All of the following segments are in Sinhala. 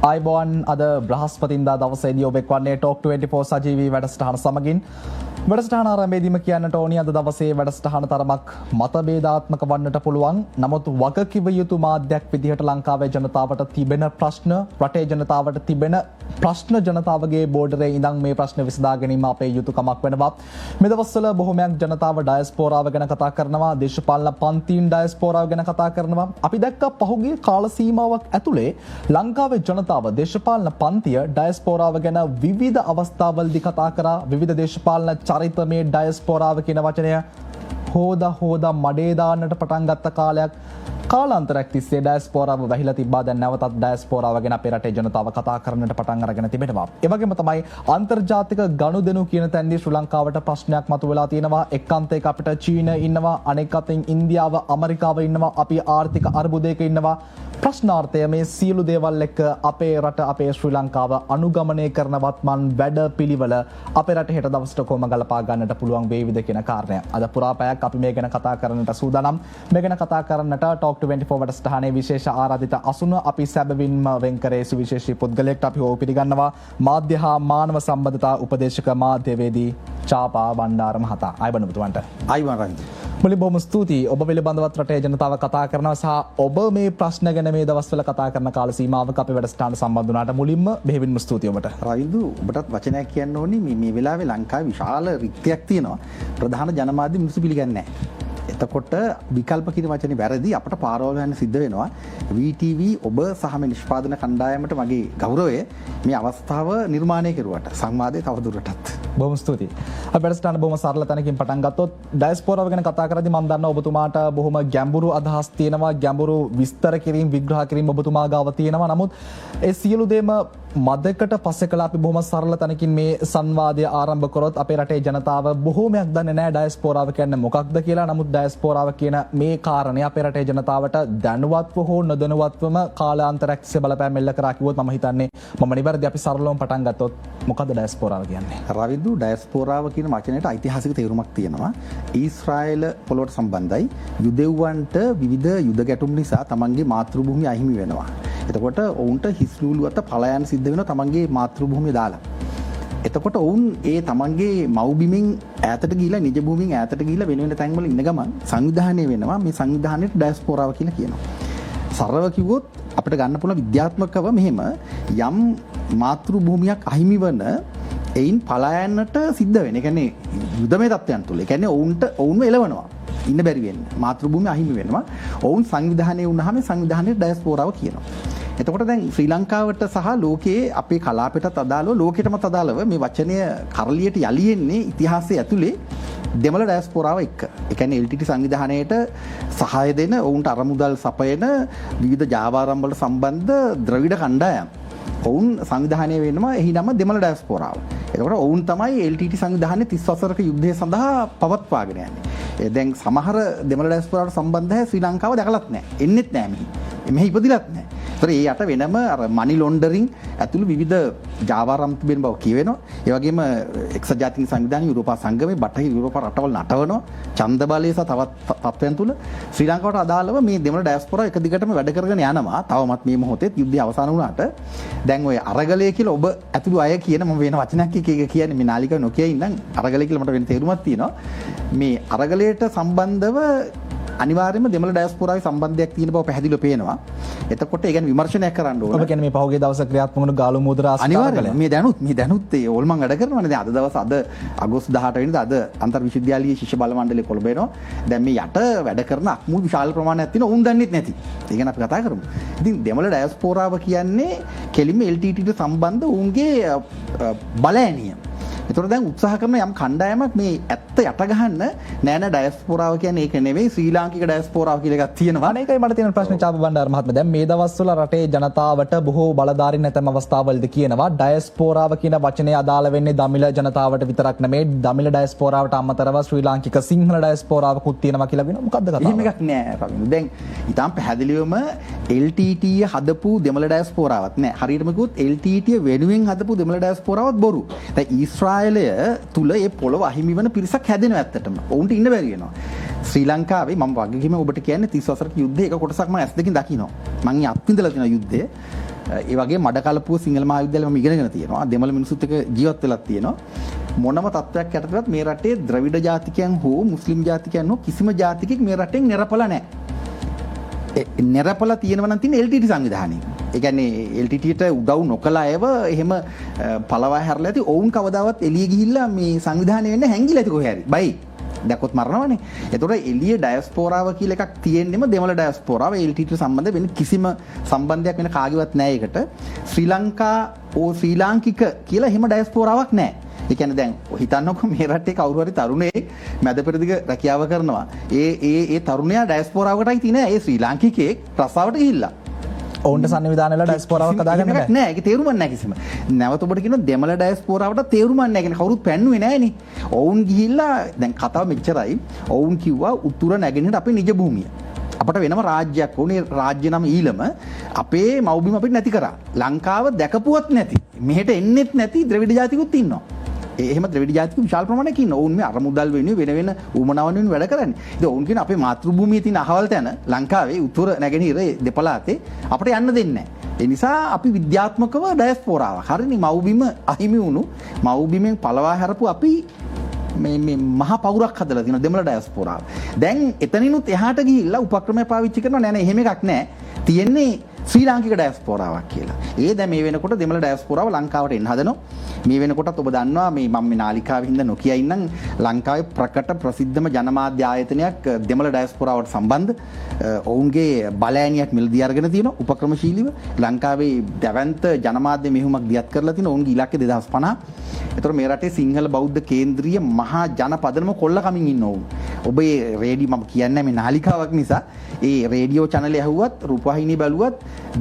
ආයිබෝන් අද බ්‍රහස්පතින්දා දවසේදී ඔබ එක්වන්නේ ටොක් 24 සජීවී වැඩසටහන සමගින් වැඩසටහන ආරම්භයේදීම කියන්නට ඕනි අද දවසේ වැඩසටහන තරමක් මතභේදාත්මක වන්නට පුළුවන්. නමුත් වගකිව යුතු මාධ්‍යයක් විදිහට ලංකාවේ ජනතාවට තිබෙන ප්‍රශ්න, රටේ ජනතාවට තිබෙන ප්‍රශ්න ජනතාවගේ බෝඩරේ ඉඳන් මේ ප්‍රශ්න විසඳා ගැනීම අපේ යුතුකමක් වෙනවා. මේ දවස්වල බොහොමයක් ජනතාව ඩයස්පෝරාව ගැන කතා කරනවා, දේශපාලන පන්තිීන් ඩයස්පෝරාව ගැන කතා කරනවා. අපි දැක්ක පහුගිය කාල සීමාවක් ඇතුලේ ලංකාවේ ජනතාව දේශපාලන පන්තිය ඩයස්පෝරාව ගැන විවිධ අවස්ථාවලදී කතා කරා. විවිධ දේශපාලන චරිත මේ ඩයස්පෝරාව කියන වචනය හොදා මඩේ දාන්නට පටන් ගත්ත කාලයක්. කාලාන්තරයක් තිස්සේ ඩයස්පෝරාව වැහිලා තිබ්බා. දැන් නැවතත් ඩයස්පෝරාව ගැන අපේ රටේ ජනතාව කතා කරන්නට පටන් අරගෙන තිබෙනවා. ඒ වගේම තමයි අන්තර්ජාතික ගනුදෙනු කියන තැනදී ශ්‍රී ලංකාවට ප්‍රශ්නයක් මතුවලා තියෙනවා. එක් අන්තයක අපිට චීනය ඉන්නවා, අනෙක් අතින් ඉන්දියාව, ඇමරිකාව ඉන්නවා, අපි ආර්ථික අර්බුදයක ඉන්නවා. ප්‍රශ්නාර්ථය මේ සියලු දේවල් එක්ක අපේ රට, අපේ ශ්‍රී ලංකාව අනුගමනය කරන වත්මන් වැඩ පිළිවෙල අපේ රට හෙට දවසට කොහොම ගලපා ගන්නට පුළුවන් වේවිද කියන කාරණය. අද පුරා පැයක් අපි මේ ගැන කතා කරන්නට සූදානම්. මේ ගැන කතා කරන්නට ටොක් 24 වැඩසටහනේ විශේෂ ආරාධිත අසුන අපි සැබවින්ම වෙන් කරේ සුවිශේෂී පුද්ගලයෙක්ට අපි හොව පිළිගන්නවා. මාධ්‍ය හා මානව සම්බන්ධතා උපදේශක මාධ්‍යවේදී චාපා බණ්ඩාර මහතා. ආයුබෝවන් ඔබතුමන්ට. ආයුබෝවන් රංජි. මුලින් බොහොම ස්තුතියි. ඔබ පිළිබඳවත් රටේ ජනතාව කතා කරනවා සහ ඔබ මේ ප්‍රශ්න ගැන මේ දවස්වල කතා කරන කාල සීමාවක අපේ වැඩසටහන සම්බන්ධ වුණාට මුලින්ම බෙහෙවින්ම ස්තුතියි ඔබට. රවිදු ඔබටත් වචනයක් කියන්න ඕනි. මේ වෙලාවේ ලංකාවේ විශාල රික්තයක් තියෙනවා. ප්‍රධාන ජනමාධ්‍ය මිනිස්සු පිළිගන්නේ නැහැ. එතකොට විකල්ප කියන වචනේ වැරදි. අපට පාරවල් යන්න සිද්ධ වෙනවා. VTV ඔබ සහ මේ නිෂ්පාදන කණ්ඩායමට මගේ ගෞරවය මේ අවස්ථාව නිර්මාණය කෙරුවට. සංවාදයේ තවදුරටත් බොහොම ස්තුතියි. අපි වැඩසටහන බොහොම සරල තැනකින් පටන් ගත්තොත් ඩයස්පෝරාව ගැන කතා කරද්දී මම දන්නවා ඔබතුමාට බොහොම ගැඹුරු අදහස් තියෙනවා, ගැඹුරු විස්තර කිරීම, විග්‍රහ කිරීම ඔබතුමා ගාව තියෙනවා. නමුත් ඒ සියලු දේම මදකට පස්සේ කළා අපි බොහොම සරල තැනකින් මේ සංවාදය ආරම්භ කරොත් අපේ රටේ ජනතාව බොහෝමයක් දන්නේ නැහැ ඩයස්පෝරාව කියන්නේ මොකක්ද කියලා. නමුත් ඩයස්පෝරාව කියන මේ කාරණේ අපේ රටේ ජනතාවට දැනුවත්ව හෝ නොදැනුවත්වම කාලාන්තරයක් තිස්සේ බලපෑම් එල්ල කරා කිව්වොත් මම හිතන්නේ මම නිවැරදි අපි සරලවම පටන් ගත්තොත් මොකද්ද ඩයස්පෝරාව කියන්නේ? රවිදු ඩයස්පෝරාව කියන වචනයට ඓතිහාසික තේරුමක් තියෙනවා. ඊශ්‍රායල පොළොවට සම්බන්ධයි. යුදෙව්වන්ට විවිධ යුද ගැටුම් නිසා තමන්ගේ මාතෘභූමිය අහිමි වෙනවා. එතකොට ඔවුන්ට හිස්ලූලුවට පලායන සිද්ධ වෙනවා තමන්ගේ මාතෘභූමිය දාලා. එතකොට ඔවුන් ඒ තමන්ගේ මව්බිමින් ඈතට ගිහිලා නිජ භූමියෙන් ඈතට ගිහිලා වෙන වෙන තැන්වල ඉන්න ගමන් සංවිධානය වෙනවා. මේ සංවිධානයට ඩයස්පෝරාව කියලා කියනවා. සරලව කිව්වොත් අපිට ගන්න පුළුවන් විද්‍යාත්මකව මෙහෙම යම් මාතෘභූමියක් අහිමි වන එයින් පලායන්නට සිද්ධ වෙන. ඒ කියන්නේ යුදමය තත්ත්වයන් තුළ. ඒ කියන්නේ ඔවුන්ව එලවනවා. ඉන්න බැරි වෙන්න. මාතෘභූමිය අහිමි වෙනවා. ඔවුන් සංවිධානය වුණාම සංවිධානයේ ඩයස්පෝරාව කියනවා. එතකොට දැන් ශ්‍රී ලංකාවට සහ ලෝකයේ අපේ කලාපයටත් අදාළව ලෝකෙටමත් අදාළව මේ වචනය කරලියට යලියෙන්නේ ඉතිහාසයේ ඇතුලේ දෙමළ ඩයස්පෝරාව එක්ක. ඒ කියන්නේ LTT සංවිධානයට සහාය දෙන, ඔවුන්ට අරමුදල් සපයන විවිධ ජාවාරම් වලට සම්බන්ධ ද්‍රවිඩ කණ්ඩායම්. ඔවුන් සංවිධානය වෙනවා. එහි නම දෙමළ ඩයස්පෝරාව. එතකොට ඔවුන් තමයි LTT සංවිධානයේ 30 වසරක යුද්ධය සඳහා පවත්වාගෙන යන්නේ. දැන් සමහර දෙමළ ඩයස්පෝරාවට සම්බන්ධව ශ්‍රී ලංකාව දැකලත් නැහැ. එන්නෙත් නැහැ මෙහි ඉපදිලත් නැහැ. ඒතර ඒ යට වෙනම අර මනි ලොන්ඩරින් ඇතුළු විවිධ ජාවාරම් තිබෙන බව කියවෙනවා. ඒ වගේම එක්සත් ජාතීන් සංවිධානය, යුරෝපා සංගමේ, බටහිර යුරෝපා රටවල් නටවනවා. ඡන්ද බලය සහ තවත් තත්ත්වයන් තුල ශ්‍රී ලංකාවට අදාළව මේ දෙමළ ඩයස්පෝරාව එක දිගටම වැඩ කරගෙන යනවා. තවමත් මේ මොහොතේ යුද්ධය අවසන් වුණාට දැන් ඔය අරගලය කියලා ඔබ ඇතුළු අය කියන මම වෙන වචනයක් කියන්නේ මේ නාලිකාව නොකිය ඉඳන් අරගලය කියලා මට වෙන තේරුමක් තියෙනවා. මේ අරගලයට සම්බන්ධව අනිවාර්යයෙන්ම දෙමළ ඩයස්පෝරාවේ සම්බන්ධයක් තියෙන බව පැහැදිලිව පේනවා. එතකොට ඒ කියන්නේ විමර්ශනයක් කරන්න ඕන. ඔබ කියන්නේ මේ පහුගිය දවස් ක්‍රියාත්මක වුණු ගාලු මුද්‍රා අනිවාර්යයෙන් මේ දැනුත් ඒ ඕල්මන් වැඩ කරනවානේ. දැන් අද දවස් අද අගෝස්තු 18 වෙනිදා අද අන්තර් විශ්වවිද්‍යාලීය ශිෂ්‍ය බල මණ්ඩලය කොළඹ එනවා. දැන් මේ යට වැඩ කරන අක්මු විශාල ප්‍රමාණයක් තියෙනවා. උන් දන්නෙත් නැති. ඒ ගැන අපි කතා කරමු. ඉතින් දෙමළ ඩයස්පෝරාව කියන්නේ කෙලින්ම LTTට සම්බන්ධ උන්ගේ බලෑනිය. ඒතකොට දැන් උත්සාහ කරන යම් කණ්ඩායමක් මේ ඇත්ත යට ගහන්න නෑ ඩයස්පෝරාව කියන්නේ ඒක නෙවෙයි, ශ්‍රී ලාංකික ඩයස්පෝරාව කියලා එකක් තියෙනවා. අනේකයි මට තියෙන ප්‍රශ්නේ චාප බණ්ඩාර මහත්මයා. දැන් මේ දවස්වල රටේ ජනතාවට බොහෝ බලධාරීන් නැතම අවස්ථාවලදී කියනවා ඩයස්පෝරාව කියන වචනේ අදාළ වෙන්නේ දමිළ ජනතාවට විතරක් නෙමෙයි, දමිළ ඩයස්පෝරාවට අමතරව ශ්‍රී ලාංකික සිංහල ඩයස්පෝරාවකුත් තියෙනවා කියලා වෙනවා. මොකද්ද කතාව? එහෙම එකක් නෑ රවින්දු. දැන් ඊටාම් පැහැදිලිවම LTT හදපු දෙමළ ඩයස්පෝරාවක් නෑ. හරියටම කිව්වොත් LTT වෙනුවෙන් හදපු දෙමළ ඩයස්පෝරාවත් බොරු. දැන් ඊශ්‍රායලය තුල ඒ පොළව අහිමි වෙන පිරිසක් හැදෙනවා ඇත්තටම. ඔවුන්ට ඉන්න බැරි වෙනවා. ශ්‍රී ලංකාවේ මම වගකීම ඔබට කියන්නේ 30 වසරක යුද්ධයේ එක කොටසක් මම ඇස් දෙකින් දකිනවා. මම අත්විඳලා තියෙන යුද්ධය. ඒ වගේ මඩකලපුව සිංහල මහාවිද්‍යාලෙම ඉගෙනගෙන තියෙනවා. දෙමළ මිනිස්සුත් එක්ක ජීවත් වෙලා තියෙනවා. මොනම තත්ත්වයක් යටතේවත් මේ රටේ ද්‍රවිඩ ජාතිකයන් හෝ මුස්ලිම් ජාතිකයන් හෝ කිසිම ජාතිකයෙක් මේ රටෙන් නිරපලා නැහැ. නිරපලා තියෙනවා නම් තියෙන LTT සංවිධානය. ඒ කියන්නේ LTTට උදව් නොකළ අයව එහෙම පළවා හැරලා ඇති ඔවුන් කවදාවත් එළිය ගිහිල්ලා මේ සංවිධානය වෙන්න හැංගිලා ඇති කොහේ හරි. බයි දැක්කොත් මරනවනේ. ඒතකොට එළිය ඩයස්පෝරාව කියලා එකක් තියෙන්නෙම දෙමළ ඩයස්පෝරාව LTTට සම්බන්ධ වෙන කිසිම සම්බන්ධයක් වෙන කාගේවත් නැහැ ඒකට. ශ්‍රී ලංකා ඕ ශ්‍රී ලාංකික කියලා එහෙම ඩයස්පෝරාවක් නැහැ. ඒ කියන්නේ දැන් හිතන්නකෝ මේ රටේ කවුරු හරි තරුණයෙක් මැද පෙරදිග රැකියාව කරනවා. ඒ තරුණයා ඩයස්පෝරාවකටයි තියෙන ඒ ශ්‍රී ලාංකිකයෙක් රස්සාවට ගිහිල්ලා. ඔවුන්ට සංවිධාන වල ඩයස්පෝරාවක් හදාගන්න බෑ. නෑ ඒක තේරුමක් නෑ කිසිම. නැවත ඔබට කියනවා දෙමළ ඩයස්පෝරාවට තේරුමක් නෑ. කියන්නේ කවුරුත් පැන්නුවේ නෑනේ. ඔවුන් ගිහිල්ලා දැන් කතාව මෙච්චරයි. ඔවුන් කිව්වා උතුර නැගෙනහිර අපේ නිජ භූමිය. අපට වෙනම රාජ්‍යයක් ඕනේ. රාජ්‍ය නම ඊළම අපේ මව්බිම අපිට නැති කරා. ලංකාව දැකපුවත් නැති. මෙහෙට එන්නෙත් නැති ද්‍රවිඩ ජාතිකුත් ඉන්නවා. එහෙම ද්‍රවිඩ ජාතික විශාල ප්‍රමාණයක් ඉන්නවා. ඔවුන් මේ අරමුදල් වෙනුවෙන් වෙන උමනාවන් වෙනුවෙන් වැඩ කරන්නේ. ඉතින් ඔවුන් කියන අපේ මාතෘභූමියේ තියෙන අහවල් තැන ලංකාවේ උතුර නැගෙනහිර දෙපළාතේ අපිට යන්න දෙන්නේ නැහැ. ඒ නිසා අපි විද්‍යාත්මකව ඩයස්පෝරාවක්. හරිනේ මව්බිම අහිමි වුණු මව්බිමෙන් පළවා හැරපු අපි මේ මහා පවුරක් හදලා තියෙනවා දෙමළ ඩයස්පෝරාව. දැන් එතනිනුත් එහාට ගිහිල්ලා උපක්‍රමය පාවිච්චි කරනවා නෑ නෑ එහෙම එකක් නෑ. තියෙන්නේ ශ්‍රී ලාංකික ඩයස්පෝරාවක් කියලා. ඒ දැන් මේ වෙනකොට දෙමළ ඩයස්පෝරාව ලංකාවට එන්න හදනවා. මේ වෙනකොටත් ඔබ දන්නවා මේ මම මේ නාලිකාවේ හින්දා නොකිය ඉන්නම් ලංකාවේ ප්‍රකට ප්‍රසිද්ධම ජනමාධ්‍ය ආයතනයක් දෙමළ ඩයස්පෝරාවට සම්බන්ධ ඔවුන්ගේ බලෑනියක් මිලදී අරගෙන තියෙනවා උපක්‍රමශීලීව. ලංකාවේ දැවැන්ත ජනමාධ්‍ය මෙහෙයුමක් දියත් කරලා තියෙනවා. ඔවුන්ගේ ඉලක්කය 2050. ඒතර මේ රටේ සිංහල බෞද්ධ කේන්ද්‍රීය මහා ජනපදනම කොල්ල කමින් ඉන්න ඕන. ඔබ ඒ රේඩියෝ මම කියන්නේ මේ නාලිකාවක් නිසා ඒ රේඩියෝ channel එක ඇහුවත් රූපවාහිනිය බලුවත්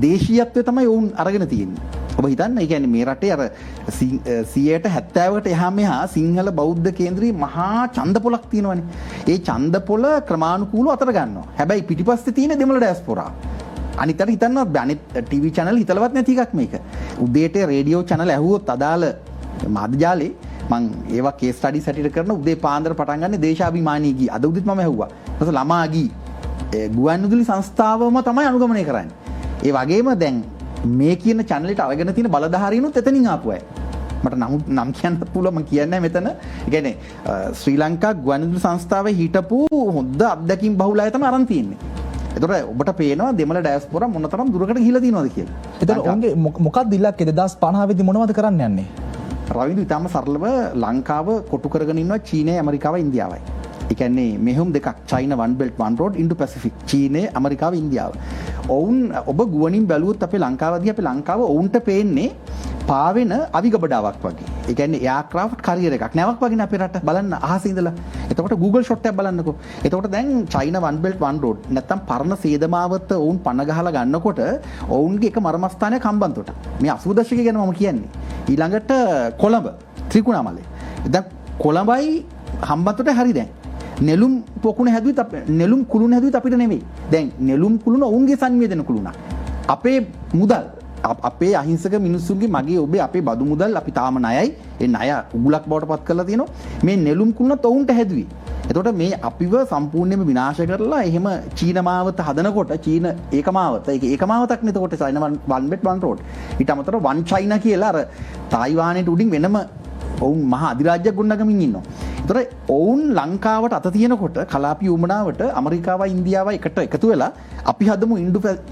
දේශීයත්වය තමයි ඔවුන් අරගෙන තියෙන්නේ. ඔබ හිතන්න ඒ කියන්නේ මේ රටේ අර 70%කට එහා මෙහා සිංහල බෞද්ධ කේන්ද්‍රී මහා ඡන්දපොලක් තියෙනවනේ. ඒ ඡන්දපොල ක්‍රමානුකූලව අතර ගන්නවා. හැබැයි පිටිපස්සේ තියෙන දෙමළ ඩයස්පෝරා. අනිත් අර හිතන්නවත් අනිත් ටීවී channel හිතලවත් නැති එකක් මේක. උදේට රේඩියෝ channel ඇහුවොත් අදාළ මාධ්‍ය ජාලේ මං ඒවා කේස් ස්ටඩි සැටියට කරන උදේ පාන්දර පටන් ගන්න දේශාභිමානී ගී. අද උදේත් මම ඇහුවා. ඊට ළමා ගී ගුවන්විදුලි සංස්ථාවම තමයි අනුගමනය කරන්නේ. ඒ වගේම දැන් මේ කියන channel එකට අරගෙන තියෙන බලධාරීනුත් එතනින් ආපු අය. මට නම් කියන්න පුළුවන් මම කියන්නේ මෙතන. ඒ කියන්නේ ශ්‍රී ලංකා ගුවන්විදුලි සංස්ථාවේ හිටපු හොඳ අත්දැකීම් බහුල අය තමයි අරන් තියෙන්නේ. ඒතකොට ඔබට පේනවා දෙමළ ඩයස්පෝරා මොනතරම් දුරකට ගිහිලා තියෙනවද කියලා. ඒතකොට ඔවුන්ගේ මොකක්ද ඉලක්කය 2050 වෙදි මොනවද කරන්න යන්නේ? රවිදු ඉතාම සරලව ලංකාව කොටු කරගෙන ඉන්නවා චීනය ඇමරිකාව ඉන්දියාවයි. ඒ කියන්නේ මෙහෙම දෙකක් China one belt one road into Pacific. චීනය ඇමරිකාව ඉන්දියාව. ඔවුන් ඔබ ගුවනින් බැලුවොත් අපේ ලංකාවදී අපේ ලංකාව ඔවුන්ට පේන්නේ පාවෙන අවිගබඩාවක් වගේ. ඒ කියන්නේ එයාක්‍රාෆ්ට් කරියර් එකක්. නැවක් වගේ අපේ රට බලන්න අහසේ ඉඳලා. එතකොට Google shot එකක් බලන්නකෝ. එතකොට දැන් China one belt one road නැත්තම් පරණ සේදමාවත ඔවුන් පණ ගහලා ගන්නකොට ඔවුන්ගේ එක මර්මස්ථානයක් හම්බන්තොට. මේ 80 දශකයේ ගැන මම කියන්නේ. ඊළඟට කොළඹ ත්‍රිකුණාමලේ. දැන් කොළඹයි හම්බන්තොට හරි දැන්. නෙළුම් පොකුණ හැදුවිත් නෙළුම් කුළුණ හැදුවිත් අපිට නෙමෙයි. දැන් නෙළුම් කුළුණ ඔවුන්ගේ සංවේදන කුළුණක්. අපේ මුදල් අපේ අහිංසක මිනිස්සුන්ගේ මගේ ඔබේ අපේ බදු මුදල් අපි තාම ණයයි. ඒ ණය උගුලක් බවට පත් කරලා තියෙනවා. මේ නෙළුම් කුළුණත් ඔවුන්ට හැදුවේ. එතකොට මේ අපිව සම්පූර්ණයෙන්ම විනාශ කරලා එහෙම චීන මාවත හදනකොට චීන ඒකමාවත ඒකමාවතක් නේ එතකොට China one belt one road. ඊට අමතරව one China කියලා අර තායිවානයට උඩින් වෙනම ඔවුන් මහා අධිරාජ්‍යයක් ගොඩනගමින් ඉන්නවා. ඒතර ඔවුන් ලංකාවට අත තියනකොට කලාපී උමනාවට ඇමරිකාවයි ඉන්දියාවයි එකට එකතු වෙලා අපි හදමු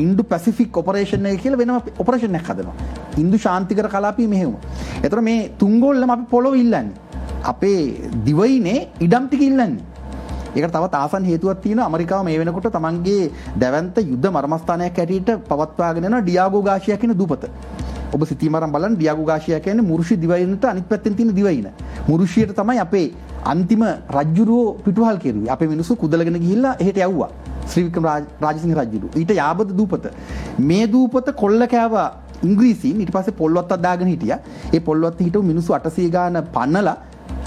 ඉන්ඩු පැසිෆික් ඔපරේෂන් එක කියලා වෙනම ඔපරේෂන් එකක් හදනවා. ඉන්දු ශාන්තිකර කලාපී මෙහෙයුම. ඒතර මේ තුන්ගොල්ලම අපි පොළොව ඉල්ලන්නේ. අපේ දිවයිනේ ඉඩම් ටික ඉල්ලන්නේ. ඒකට තවත් ආසන්න හේතුවක් තියෙනවා. ඇමරිකාව මේ වෙනකොට තමන්ගේ දැවැන්ත යුද්ධ මර්මස්ථානයක් හැටියට පවත්වාගෙන යන ඩියාගෝ ගාෂියා කියන දූපත. ඔබ සිතිමරම් බලන්න ඩියාගෝ ගාෂියා කියන්නේ මුරුෂි දිවයිනට අනිත් පැත්තෙන් තියෙන දිවයින. මුරුෂියට තමයි අපේ අන්තිම රජ්ජුරුවෝ පිටුහල් කෙරුවේ. අපේ මිනිස්සු කුදලගෙන ගිහිල්ලා එහෙට යවුවා. ශ්‍රී වික්‍රම රාජසිංහ රජුරු. ඊට යාබද දූපත. මේ දූපත කොල්ල කෑවා ඉංග්‍රීසීන්. ඊට පස්සේ පොල්වත්තක් දාගෙන හිටියා. ඒ පොල්වත්ත හිටපු මිනිස්සු 800 ගාන පන්නලා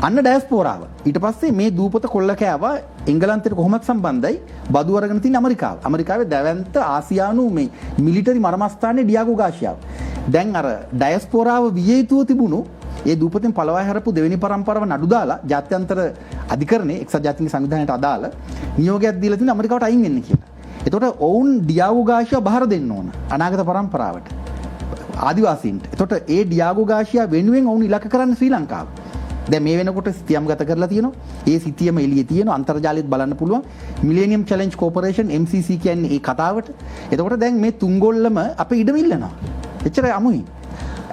අන්න ඩයස්පෝරාව. ඊට පස්සේ මේ දූපත කොල්ල කෑවා එංගලන්තයට කොහොමද සම්බන්ධයි? බදු අරගෙන තියෙන ඇමරිකාව. ඇමරිකාවේ දැවැන්ත ආසියානු මේ මිලිටරි මර්මස්ථානයේ ඩියාගෝ ගාෂියාව. දැන් අර ඩයස්පෝරාව විය යුතුව තිබුණු ඒ දූපතෙන් පළවා හැරපු දෙවෙනි පරම්පරාව නඩු දාලා ජාත්‍යන්තර අධිකරණයේ එක්සත් ජාතීන්ගේ සංවිධානයට අදාළ නියෝගයක් දීලා තියෙන ඇමරිකාවට අයින් වෙන්න කියලා. එතකොට ඔවුන් ඩියාගෝ ගාෂියාව බහර දෙන්න ඕන අනාගත පරම්පරාවට. ආදිවාසීන්ට. එතකොට ඒ ඩියාගෝ ගාෂියා වෙනුවෙන් ඔවුන් ඉලක්ක කරන්නේ ශ්‍රී ලංකාව. දැන් මේ වෙනකොට සිතියම් ගත කරලා තියෙනවා. ඒ සිතියම එළියේ තියෙනවා. අන්තර්ජාලෙත් බලන්න පුළුවන්. මිලේනියම් චැලෙන්ජ් කෝපරේෂන් MCC කියන්නේ ඒ කතාවට. එතකොට දැන් මේ තුන්ගොල්ලම අපේ ඉඩම ඉල්ලනවා. එච්චරයි අමුයි.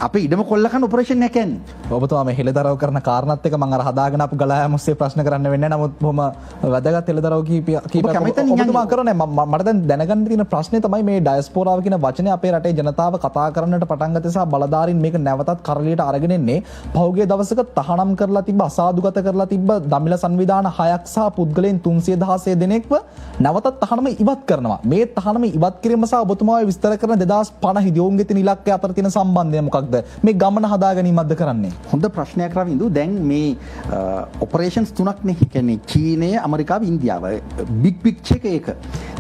අපේ ඉඩම කොල්ල කන ඔපරේෂන් එක යන්නේ. ඔබතුමා මේ හෙළදරව් කරන කාරණාත් එක්ක මම අර හදාගෙන අපු ගලායම ඔස්සේ ප්‍රශ්න කරන්න වෙන්නේ නැහැ. නමුත් බොහොම වැදගත් හෙළදරව් කීපයක් ඔබතුමා කරන්නේ. මට දැන් දැනගන්න තියෙන ප්‍රශ්නේ තමයි මේ ඩයස්පෝරාව කියන වචනේ අපේ රටේ ජනතාව කතා කරන්නට පටන් ගත්තේ සහ බලධාරීන් මේක නැවතත් කරලියට අරගෙන එන්නේ. පහුගිය දවසක තහනම් කරලා තිබ්බ අසාධුගත කරලා තිබ්බ දමිළ සංවිධාන 6ක් සහ පුද්ගලයන් 316 දෙනෙක්ව නැවතත් තහනම ඉවත් කරනවා. මේ තහනම ඉවත් කිරීම සහ ඔබතුමා විස්තර කරන 2050 දියුම්ගේ තියෙන ඉලක්කය අතර තියෙන සම්බන්ධය මොකක්ද? මේ ගමන හදා ගැනීමක්ද කරන්නේ? හොඳ ප්‍රශ්නයක් රවින්දු. දැන් මේ ඔපරේෂන්ස් තුනක් නේ. කියන්නේ චීනය, ඇමරිකාව, ඉන්දියාව. බිග් පික්චර් එක ඒක.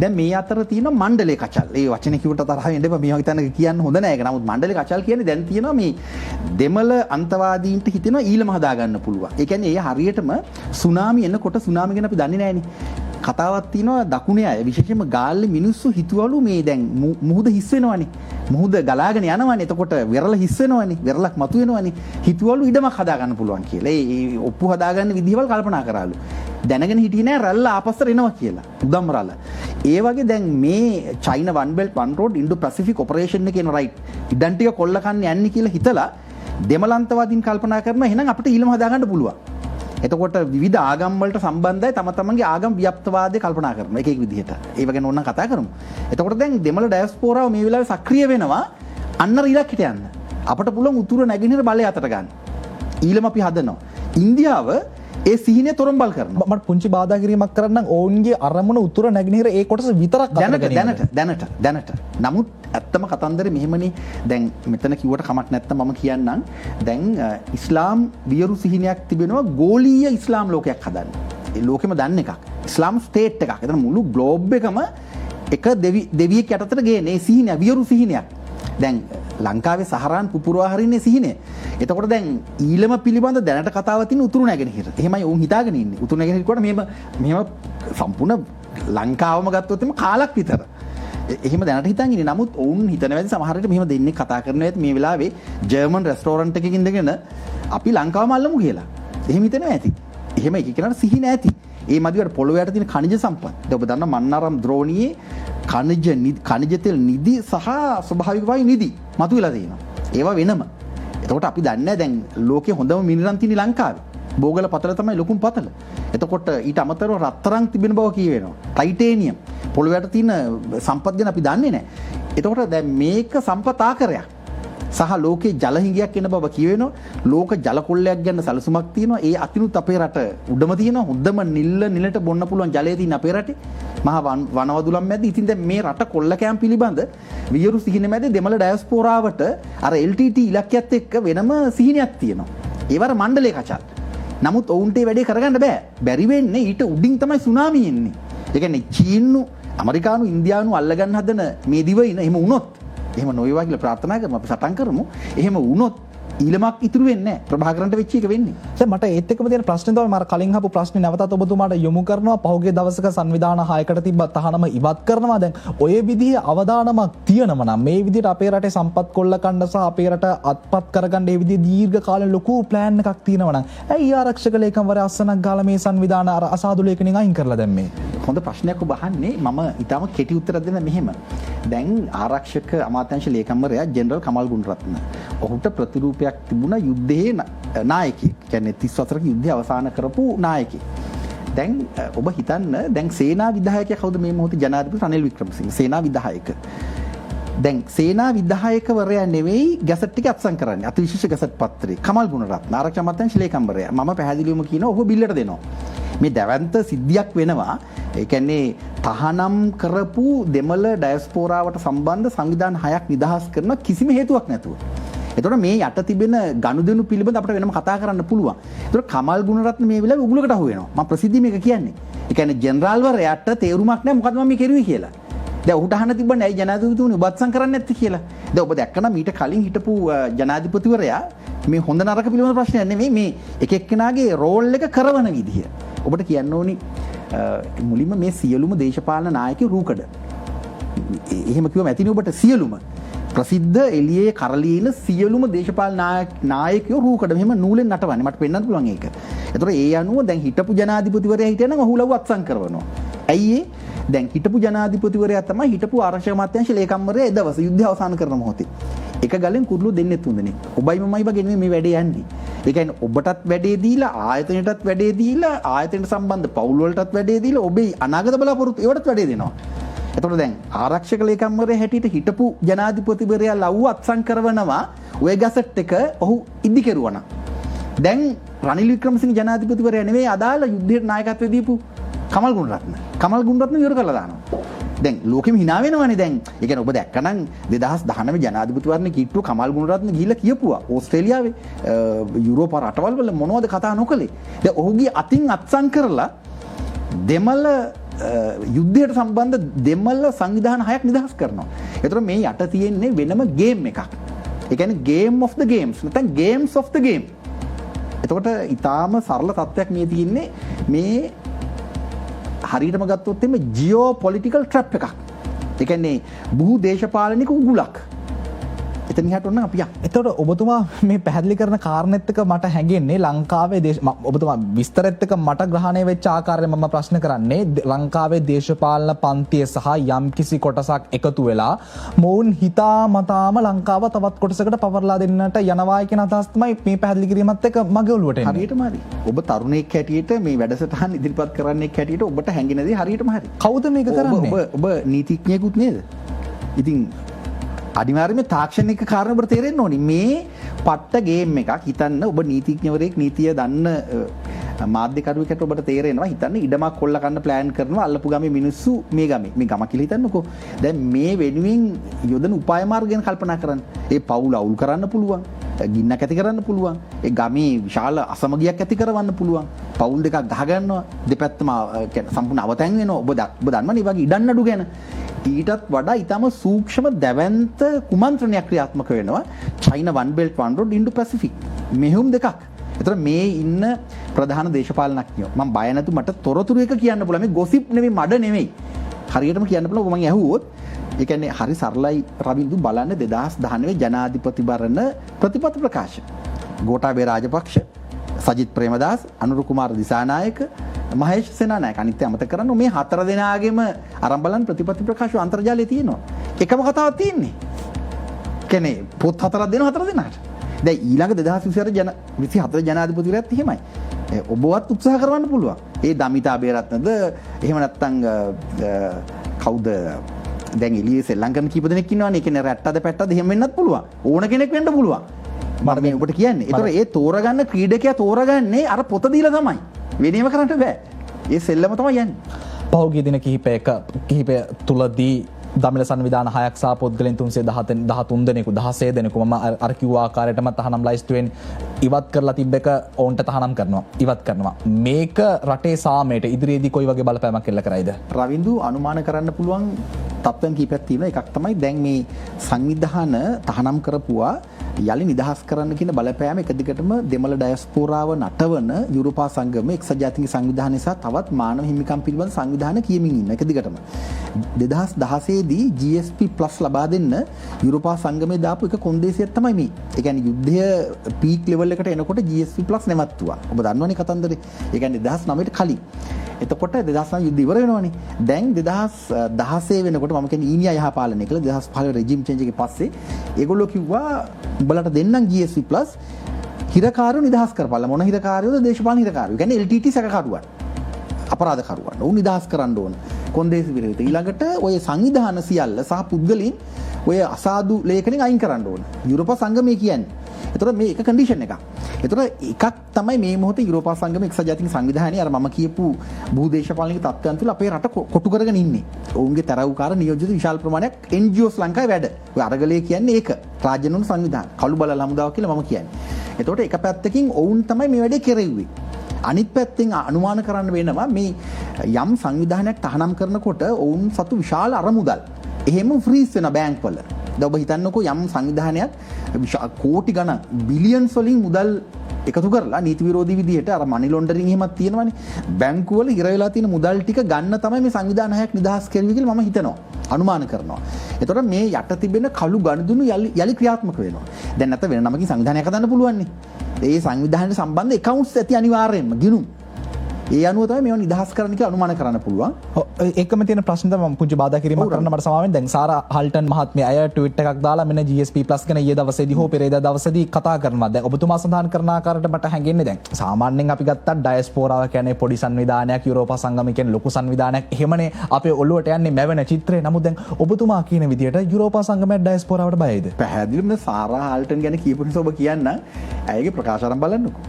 දැන් මේ අතර තියෙන මණ්ඩලේ කචල්. ඒ වචනේ කිව්වට තරහ වෙන්න එපා. මේවා හිතන්න කියන්න හොඳ නෑ ඒක. නමුත් මණ්ඩලේ කචල් කියන්නේ දැන් තියෙනවා මේ දෙමළ අන්තවාදීන්ට හිතෙනවා ඊළම හදා ගන්න පුළුවන්. ඒ කියන්නේ ඒ හරියටම සුනාමි එනකොට සුනාමි ගැන අපි දන්නේ නෑනේ. කතාවක් තියෙනවා දකුණේ අය විශේෂයෙන්ම ගාල්ලේ මිනිස්සු හිතුවලු මේ දැන් මුහුද හිස් වෙනවනේ. මුහුද ගලාගෙන යනවනේ. එතකොට වෙරළ හිස් වෙනවනේ. වෙරළක් මතු වෙනවනේ. හිතුවලු ඉඩමක් හදා ගන්න පුළුවන් කියලා. ඒ ඔප්පු හදාගන්න විදිහවල් කල්පනා කරාලු. දැනගෙන හිටියේ නෑ රැල්ල ආපස්සට එනවා කියලා. උදම් රැල්ල. ඒ වගේ දැන් මේ චයින වන් belt one road indoor Pacific operation එකේ රයිට් ඉඩම් ටික කොල්ල කන්න යන්නේ කියලා හිතලා දෙමළන්තවාදීන් කල්පනා කරනවා එහෙනම් අපිට ඊළම හදාගන්න පුළුවන්. එතකොට විවිධ ආගම් වලට සම්බන්ධයි තම තමන්ගේ ආගම් ව්‍යාප්තවාදය කල්පනා කරනවා එක එක විදිහට. ඒව ගැන ඕනනම් කතා කරමු. එතකොට දැන් දෙමළ ඩයස්පෝරාව මේ වෙලාවේ සක්‍රිය වෙනවා අන්න ඉලක්කයට යන්න. අපට පුළුවන් උතුර නැගෙනහිර බලය අතට ගන්න. ඊළම අපි හදනවා. ඉන්දියාව ඒ සිහිනය තොරම්බල් කරනවා. මට පුංචි බාධා කිරීමක් කරන්නම් ඔවුන්ගේ අරමුණ උතුර නැගෙනහිර ඒ කොටස විතරක් දැනට. නමුත් ඇත්තම කතන්දරේ මෙහෙමනේ. දැන් මෙතන කිව්වට කමක් නැත්තම් මම කියන්නම්. දැන් ඉස්ලාම් වියරු සිහිනයක් තිබෙනවා ගෝලීය ඉස්ලාම් ලෝකයක් හදන්න. ඒ ලෝකෙම දන්න එකක්. ඉස්ලාම් ස්ටේට් එකක්. එතන මුළු ග්ලෝබ් එකම එක දෙවියෙක් යටතට ගේන ඒ සිහිනය වියරු සිහිනයක්. දැන් ලංකාවේ සහරාන් පුපුරවා හරින්නේ සිහිනය. එතකොට දැන් ඊළම පිළිබඳ දැනට කතාව තියෙන උතුරු නැගෙනහිර. එහෙමයි ඔවුන් හිතාගෙන ඉන්නේ. උතුරු නැගෙනහිර කොට මෙහෙම සම්පූර්ණ ලංකාවම ගත්තොත් එම කාලක් විතර. එහෙම දැනට හිතන් ඉන්නේ. නමුත් ඔවුන් හිතන වැඩි සමහර විට මෙහෙම දෙන්නේ කතා කරනවා ඇති මේ වෙලාවේ ජර්මන් රෙස්ටෝරන්ට් එකකින් ඉඳගෙන අපි ලංකාවම අල්ලමු කියලා. එහෙම හිතනවා ඇති. එහෙම එක කෙනාට සිහින ඇති. ඒ මදිවට පොළොව යට තියෙන ඛනිජ සම්පත්. දැන් ඔබ දන්නා මන්නාරම් ද්‍රෝණියේ ඛනිජ තෙල් නිදි සහ ස්වභාවික වායු නිදි මතුවලා තියෙනවා. ඒවා වෙනම. එතකොට අපි දන්නේ දැන් ලෝකේ හොඳම මිනිරම් තියෙන ලංකාවේ. බෝගල පතල තමයි ලොකුම පතල. එතකොට ඊට අමතරව රත්තරන් තිබෙන බව කියවෙනවා. ටයිටේනියම් පොළොව යට තියෙන සම්පත් ගැන අපි දන්නේ නැහැ. එතකොට දැන් මේක සම්පත් ආකාරයක්. සහ ලෝකේ ජල හිඟයක් එන බව කියවෙනවා. ලෝක ජල කොල්ලයක් ගැන සැලසුමක් තියෙනවා. ඒ අතිනුත් අපේ රට උඩම තියෙනවා. හොඳම නිලට බොන්න පුළුවන් ජලය තියෙන අපේ රටේ. මහා වනවදුලම් මැද. ඉතින් දැන් මේ රට කොල්ල කෑම් පිළිබඳ වියරු සිහින මැද දෙමළ ඩයස්පෝරාවට අර LTT ඉලක්කයත් එක්ක වෙනම සිහිනයක් තියෙනවා. ඒවර මණ්ඩලේ කචල්. නමුත් ඔවුන්ට ඒ වැඩේ කරගන්න බෑ. බැරි වෙන්නේ ඊට උඩින් තමයි සුනාමි එන්නේ. ඒ කියන්නේ චීනු, ඇමරිකානු, ඉන්දියානු අල්ලගන්න හදන මේ දිවයින එහෙම වුණොත් එහෙම නොවේවා කියලා ප්‍රාර්ථනා කරමු. අපි සටන් කරමු. එහෙම වුණොත් ඊළමක් ඉතුරු වෙන්නේ නැහැ. ප්‍රභාකරන්ට වෙච්ච එක වෙන්නේ. දැන් මට ඒත් එක්කම තියෙන ප්‍රශ්නේ තමයි මම කලින් අහපු ප්‍රශ්නේ නැවතත් ඔබතුමාට යොමු කරනවා. පහුගිය දවසක සංවිධාන 6කට තිබ්බ තහනම ඉවත් කරනවා. දැන් ඔය විදිහේ අවදානමක් තියෙනවා නම් මේ විදිහට අපේ රටේ සම්පත් කොල්ල කන්න සහ අපේ රට අත්පත් කරගන්න මේ විදිහේ දීර්ඝ කාලෙ ලොකු ප්ලෑන් එකක් තියෙනවා නම් ඇයි ආරක්ෂක ලේකම්වරයා අස්සනක් ගාලා මේ සංවිධාන අර අසාදු ලේඛනෙන් අයින් කරලා දැම්මේ? හොඳ ප්‍රශ්නයක් ඔබ අහන්නේ. මම ඊටම කෙටි උත්තරයක් දෙන්න මෙහෙම. දැන් ආරක්ෂක අමාත්‍යාංශ ලේකම්වරයා ජෙනරල් කමල් ගුණරත්න. ඔහුට ප්‍රතිරූපයක් තිබුණා යුද්ධයේ නායකයෙක්. කියන්නේ 30 වසරක යුද්ධය අවසන් කරපු නායකයෙක්. දැන් ඔබ හිතන්න දැන් සේනා විධායකයා කවුද මේ මොහොතේ? ජනාධිපති රනිල් වික්‍රමසිංහ සේනා විධායක. දැන් සේනා විධායකවරයා නෙවෙයි ගැසට් එක අත්සන් කරන්නේ. අතිවිශේෂ ගැසට් පත්‍රය. කමල් ගුණරත්න ආරක්ෂක අමාත්‍යාංශ ලේකම්වරයා. මම පැහැදිලිවම කියනවා ඔහු බිල්ලට දෙනවා. මේ දැවන්ත සිද්ධියක් වෙනවා. ඒ කියන්නේ තහනම් කරපු දෙමළ ඩයස්පෝරාවට සම්බන්ධ සංවිධාන 6ක් නිදහස් කරන කිසිම හේතුවක් නැතුව. එතකොට මේ යට තිබෙන ගනුදෙනු පිළිබඳ අපිට වෙනම කතා කරන්න පුළුවන්. එතකොට කමල් ගුණරත්න මේ වෙලාවේ උගලකට අහු වෙනවා. මම ප්‍රසිද්ධිය මේක කියන්නේ. ඒ කියන්නේ ජෙනරාල්වරයාට තේරුමක් නැහැ මොකද්ද මම මේ කෙරුවේ කියලා. දැන් ඔහුට අහන්න තිබ්බනේ ඇයි ජනාධිපතිතුමනි ඔබ අත්සන් කරන්නේ නැත්තේ කියලා. දැන් ඔබ දැක්කනම් ඊට කලින් හිටපු ජනාධිපතිවරයා මේ හොඳ නරක පිළිබඳ ප්‍රශ්නයක් නෙමෙයි මේ එක එක්කෙනාගේ රෝල් එක කරවන විදිය. ඔබට කියන්න ඕනි මුලින්ම මේ සියලුම දේශපාලන නායකයෝ රූකඩ. එහෙම කිව්වම ඇතිනේ ඔබට සියලුම. ප්‍රසිද්ධ එළියේ කරලියන සියලුම දේශපාලන නායකයෝ රූකඩ මෙහෙම නූලෙන් නටවන්නේ. මට පෙන්වන්න පුළුවන් ඒක. ඒතර ඒ අනුව දැන් හිටපු ජනාධිපතිවරයා හිටියනම් ඔහුලව අත්සන් කරනවා. ඇයි ඒ? දැන් හිටපු ජනාධිපතිවරයා තමයි හිටපු ආරක්ෂක අමාත්‍යාංශ ලේකම්වරයා ඒ දවස් යුද්ධය අවසන් කරන මොහොතේ. එක ගලෙන් කුරුළු දෙන්නේ තුන්දෙනෙක්. ඔබයි මමයි වගේ නෙමෙයි මේ වැඩේ යන්නේ. ඒ කියන්නේ ඔබටත් වැඩේ දීලා ආයතනයටත් වැඩේ දීලා ආයතනයට සම්බන්ධ පවුල් වලටත් වැඩේ දීලා ඔබේ අනාගත බලාපොරොත්තු ඒවටත් වැඩේ දෙනවා. එතකොට දැන් ආරක්ෂක ලේකම්වරයා හැටියට හිටපු ජනාධිපතිවරයා ලව්ව අත්සන් කරනවා ඔය ගැසට් එක ඔහු ඉදි කෙරුවා. දැන් රනිල් වික්‍රමසිංහ ජනාධිපතිවරයා නෙවෙයි අදාළ යුද්ධයට නායකත්වය දීපු කමල් ගුණරත්න. කමල් ගුණරත්න විවර කරලා දානවා. දැන් ලෝකෙම hina වෙනවනේ දැන්. ඒ කියන්නේ ඔබ දැක්කනම් 2019 ජනාධිපතිවරණ කිට්ටු කමල් ගුණරත්න ගිහිල්ලා කියපුවා ඕස්ට්‍රේලියාවේ යුරෝප රටවල් වල මොනවද කතා නොකලේ. දැන් ඔහුගේ අතින් අත්සන් කරලා දෙමළ යුද්ධයට සම්බන්ධ දෙමළ සංවිධාන 6ක් නිදහස් කරනවා. ඒතර මේ යට තියෙන්නේ වෙනම ගේම් එකක්. ඒ කියන්නේ game of the games නැත්නම් games of the game. එතකොට ඊටාම සරල තත්ත්වයක් මේ තියෙන්නේ මේ හරියටම ගත්තොත් එimhe ජියෝපොලිටිකල් ට්‍රැප් එකක්. ඒ කියන්නේ බහු දේශපාලනික උගුලක්. එතන ඉහට ඔන්න අපි එතකොට ඔබතුමා මේ පැහැදිලි කරන කාරණෙත් එක මට හැඟෙන්නේ ලංකාවේ ඔබතුමා විස්තරෙත් එක මට ග්‍රහණය වෙච්ච ආකාරයෙන් මම ප්‍රශ්න කරන්නේ ලංකාවේ දේශපාලන පන්තිය සහ යම්කිසි කොටසක් එකතු වෙලා මොවුන් හිතාමතාම ලංකාව තවත් කොටසකට පවර්ලා දෙන්නට යනවා කියන අදහස් තමයි මේ පැහැදිලි කිරීමත් එක්ක මගේ ඔළුවට එන්නේ. හරියටම හරි. ඔබ තරුණයෙක් හැටියට මේ වැඩසටහන් ඉදිරිපත් කරන්නෙක් හැටියට ඔබට හැඟෙන දේ හරියටම හරි. කවුද මේක කරන්නේ? ඔබ නීතිඥයෙකුත් නේද? ඉතින් අනිවාර්යයෙන්ම තාක්ෂණික කාරණා ඔබට තේරෙන්න ඕනි. මේ පට්ට ගේම් එකක් හිතන්න ඔබ නීතිඥවරයෙක් නීතිය දන්න මාධ්‍යකරුවෙකුට ඔබට තේරෙනවා හිතන්න ඉඩමක් කොල්ල කන්න ප්ලෑන් කරනවා අල්ලපු ගමේ මිනිස්සු මේ ගම කියලා හිතන්නකෝ. දැන් මේ වෙනුවෙන් යොදන උපාය මාර්ග ගැන කල්පනා කරන්න. ඒ පවුල අවුල් කරන්න පුළුවන්. ගින්නක් ඇති කරන්න පුළුවන්. ඒ ගමේ විශාල අසමගියක් ඇති කරවන්න පුළුවන්. පවුල් දෙකක් ගහගන්නවා. දෙපැත්තම සම්පූර්ණ අවතැන් වෙනවා. ඔබ දන්නවනේ මේ වගේ ඉඩන් නඩු ගැන. ඊටත් වඩා ඊටම සූක්ෂම දැවැන්ත කුමන්ත්‍රණයක් ක්‍රියාත්මක වෙනවා China One Belt One Road Indo-Pacific මෙහෙයුම් දෙකක්. ඒතර මේ ඉන්න ප්‍රධාන දේශපාලනඥයෝ මම බය නැතු මට තොරතුරු එක කියන්න පුළුවන්. මේ ගොසිප් නෙමෙයි මඩ නෙමෙයි. හරියටම කියන්න පුළුවන් මම ඇහුවොත් ඒ කියන්නේ හරි සරලයි රවින්දු බලන්න 2019 ජනාධිපතිවරණ ප්‍රතිපත්ති ප්‍රකාශ. ගෝඨාභය රාජපක්ෂ, සජිත් ප්‍රේමදාස, අනුර කුමාර දිසානායක, මහේෂ් සේනානායක අනිත් අමතක කරන්න මේ හතර දෙනාගේම අරන් බලන්න ප්‍රතිපත්ති ප්‍රකාශ අන්තර්ජාලයේ තියෙනවා. එකම කතාවක් තියෙන්නේ. කියන්නේ පොත් හතරක් දෙනවා හතර දෙනාට. දැන් ඊළඟ 2024 ජනාධිපතිවරයාත් එහෙමයි. ඔබවත් උත්සාහ කරවන්න පුළුවන්. ඒ දමිතා බේරත්නද එහෙම නැත්නම් කවුද දැන් එළියේ සෙල්ලම් කරන කීප දෙනෙක් ඉන්නවනේ. ඒ කියන්නේ රැට්ටද පැට්ටද එහෙම වෙන්නත් පුළුවන්. ඕන කෙනෙක් වෙන්න පුළුවන්. මම මේ ඔබට කියන්නේ. ඒතර ඒ තෝරගන්න ක්‍රීඩකයා තෝරගන්නේ අර පොත දීලා තමයි. වෙනේම කරන්න බෑ. ඒ සෙල්ලම තමයි යන්නේ. පහුගිය දින කිහිපය තුලදී දමිළ සංවිධාන 6ක් සහ පොත්ගලෙන් 313 දෙනෙකු 16 දෙනෙකු මම අර කිව්ව ආකාරයටම තහනම් ලයිස්ට්ුවෙන් ඉවත් කරලා තිබ්බ එක ඕන්ට තහනම් කරනවා ඉවත් කරනවා. මේක රටේ සාමයට ඉදිරියේදී කොයි වගේ බලපෑමක් එල්ල කරයිද? රවින්දු අනුමාන කරන්න පුළුවන් තත්ත්වයන් කීපයක් තියෙනවා. එකක් තමයි දැන් මේ සංවිධාන තහනම් කරපුවා යලි නිදහස් කරන්න කියන බලපෑම එක දිගටම දෙමළ ඩයස්පෝරාව නටවන යුරෝපා සංගම එක්සත් ජාතීන්ගේ සංවිධානය සහ තවත් මානව හිමිකම් පිළිබඳ සංවිධාන කියමින් ඉන්න එක දිගටම 2016 දී GSP+ ලබා දෙන්න යුරෝපා සංගමයේ දාපු එක කොන්දේසියක් තමයි මේ. ඒ කියන්නේ යුද්ධය පීක් ලෙවල් එකට එනකොට GSP+ නැවතුවා. ඔබ දන්නවනේ කතන්දරේ. ඒ කියන්නේ 2009ට කලින්. එතකොට 2009 යුද්ධ ඉවර වෙනවනේ. දැන් 2016 වෙනකොට මම කියන්නේ ඊනියා යහපාලනය කළා 2015 රෙජිම් චේන්ජ් එකේ පස්සේ ඒගොල්ලෝ කිව්වා උඹලට දෙන්නම් GSP+ හිරකාරයෝ නිදහස් කරපළා. මොන හිරකාරයෝද? දේශපාලන හිරකාරයෝ. කියන්නේ LTT සැකකරුවන්. අපරාධකරුවන්. උන් නිදහස් කරන්න ඕන. කොන්දේසි විරහිත. ඊළඟට ඔය සංවිධාන සියල්ල සහ පුද්ගලයන් ඔය අසාදු ලේඛනෙන් අයින් කරන්න ඕන. යුරෝපා සංගමය කියන්නේ. එතකොට මේ එක කන්ඩිෂන් එකක්. එතකොට එකක් තමයි මේ මොහොතේ යුරෝපා සංගමයේ එක්සත් ජාතීන් සංවිධානයේ අර මම කියපු භූදේශපාලනික තත්ත්වයන් තුළ අපේ රට කොටු කරගෙන ඉන්නේ. ඔවුන්ගේ තරවුකාර නියෝජිත විශාල ප්‍රමාණයක් NGOs ලංකාවේ වැඩ. ඔය අරගලයේ කියන්නේ ඒක. රාජ්‍යනුන් සංවිධාන. කළු බල හමුදාව කියලා මම කියන්නේ. එතකොට එක පැත්තකින් ඔවුන් තමයි මේ වැඩේ කෙරෙව්වේ. අනිත් පැත්තෙන් අනුමාන කරන්න වෙනවා මේ යම් සංවිධානයක් තහනම් කරනකොට ඔවුන් සතු විශාල අරමුදල් එහෙම ෆ්‍රීස් වෙන බැංක් වල. දැන් ඔබ හිතන්නකෝ යම් සංවිධානයක් කෝටි ගණන් බිලියන්ස් වලින් මුදල් එකතු කරලා නීති විරෝධී විදිහට අර මනි ලොන්ඩරින් එහෙමත් තියෙනවනේ. බැංකු වල ඉර වෙලා තියෙන මුදල් ටික ගන්න තමයි මේ සංවිධාන හයක් නිදහස් කෙරුවේ කියලා මම හිතනවා. අනුමාන කරනවා. එතකොට මේ යට තිබෙන කළු ගනුදෙනු යලි ක්‍රියාත්මක වෙනවා. දැන් නැත්නම් වෙන නමකින් සංවිධානයක් හදන්න පුළුවන් නේ. ඒ සංවිධානයට සම්බන්ධ accounts ඇති අනිවාර්යයෙන්ම ගිණුම්. ඒ අනුව තමයි මේවා නිදහස් කරන්න කියලා අනුමාන කරන්න පුළුවන්. ඒකම තියෙන ප්‍රශ්න තමයි මම පුංචි බාධා කිරීමක් කරන්න මට සමාවෙන්න. දැන් සාරා හල්ටන් මහත්මිය අය ට්වීට් එකක් දාලා මෙන්න GSP+ ගැන ඊයේ දවසේදී හෝ පෙරේදා දවසේදී කතා කරනවා. දැන් ඔබතුමා සඳහන් කරන ආකාරයට මට හැඟෙන්නේ දැන් සාමාන්‍යයෙන් අපි ගත්තා ඩයස්පෝරාව කියන්නේ පොඩි සංවිධානයක්, යුරෝපා සංගමය කියන්නේ ලොකු සංවිධානයක්. එහෙමනේ අපේ ඔළුවට යන්නේ මැවෙන චිත්‍රය. නමුත් දැන් ඔබතුමා කියන විදිහට යුරෝපා සංගමයට ඩයස්පෝරාවට බයයිද? පැහැදිලිවම සාරා හල්ටන් ගැන කියපු නිසා ඔබ කියන්න ඇයගේ ප්‍රකාශ අරන් බලන්නකෝ.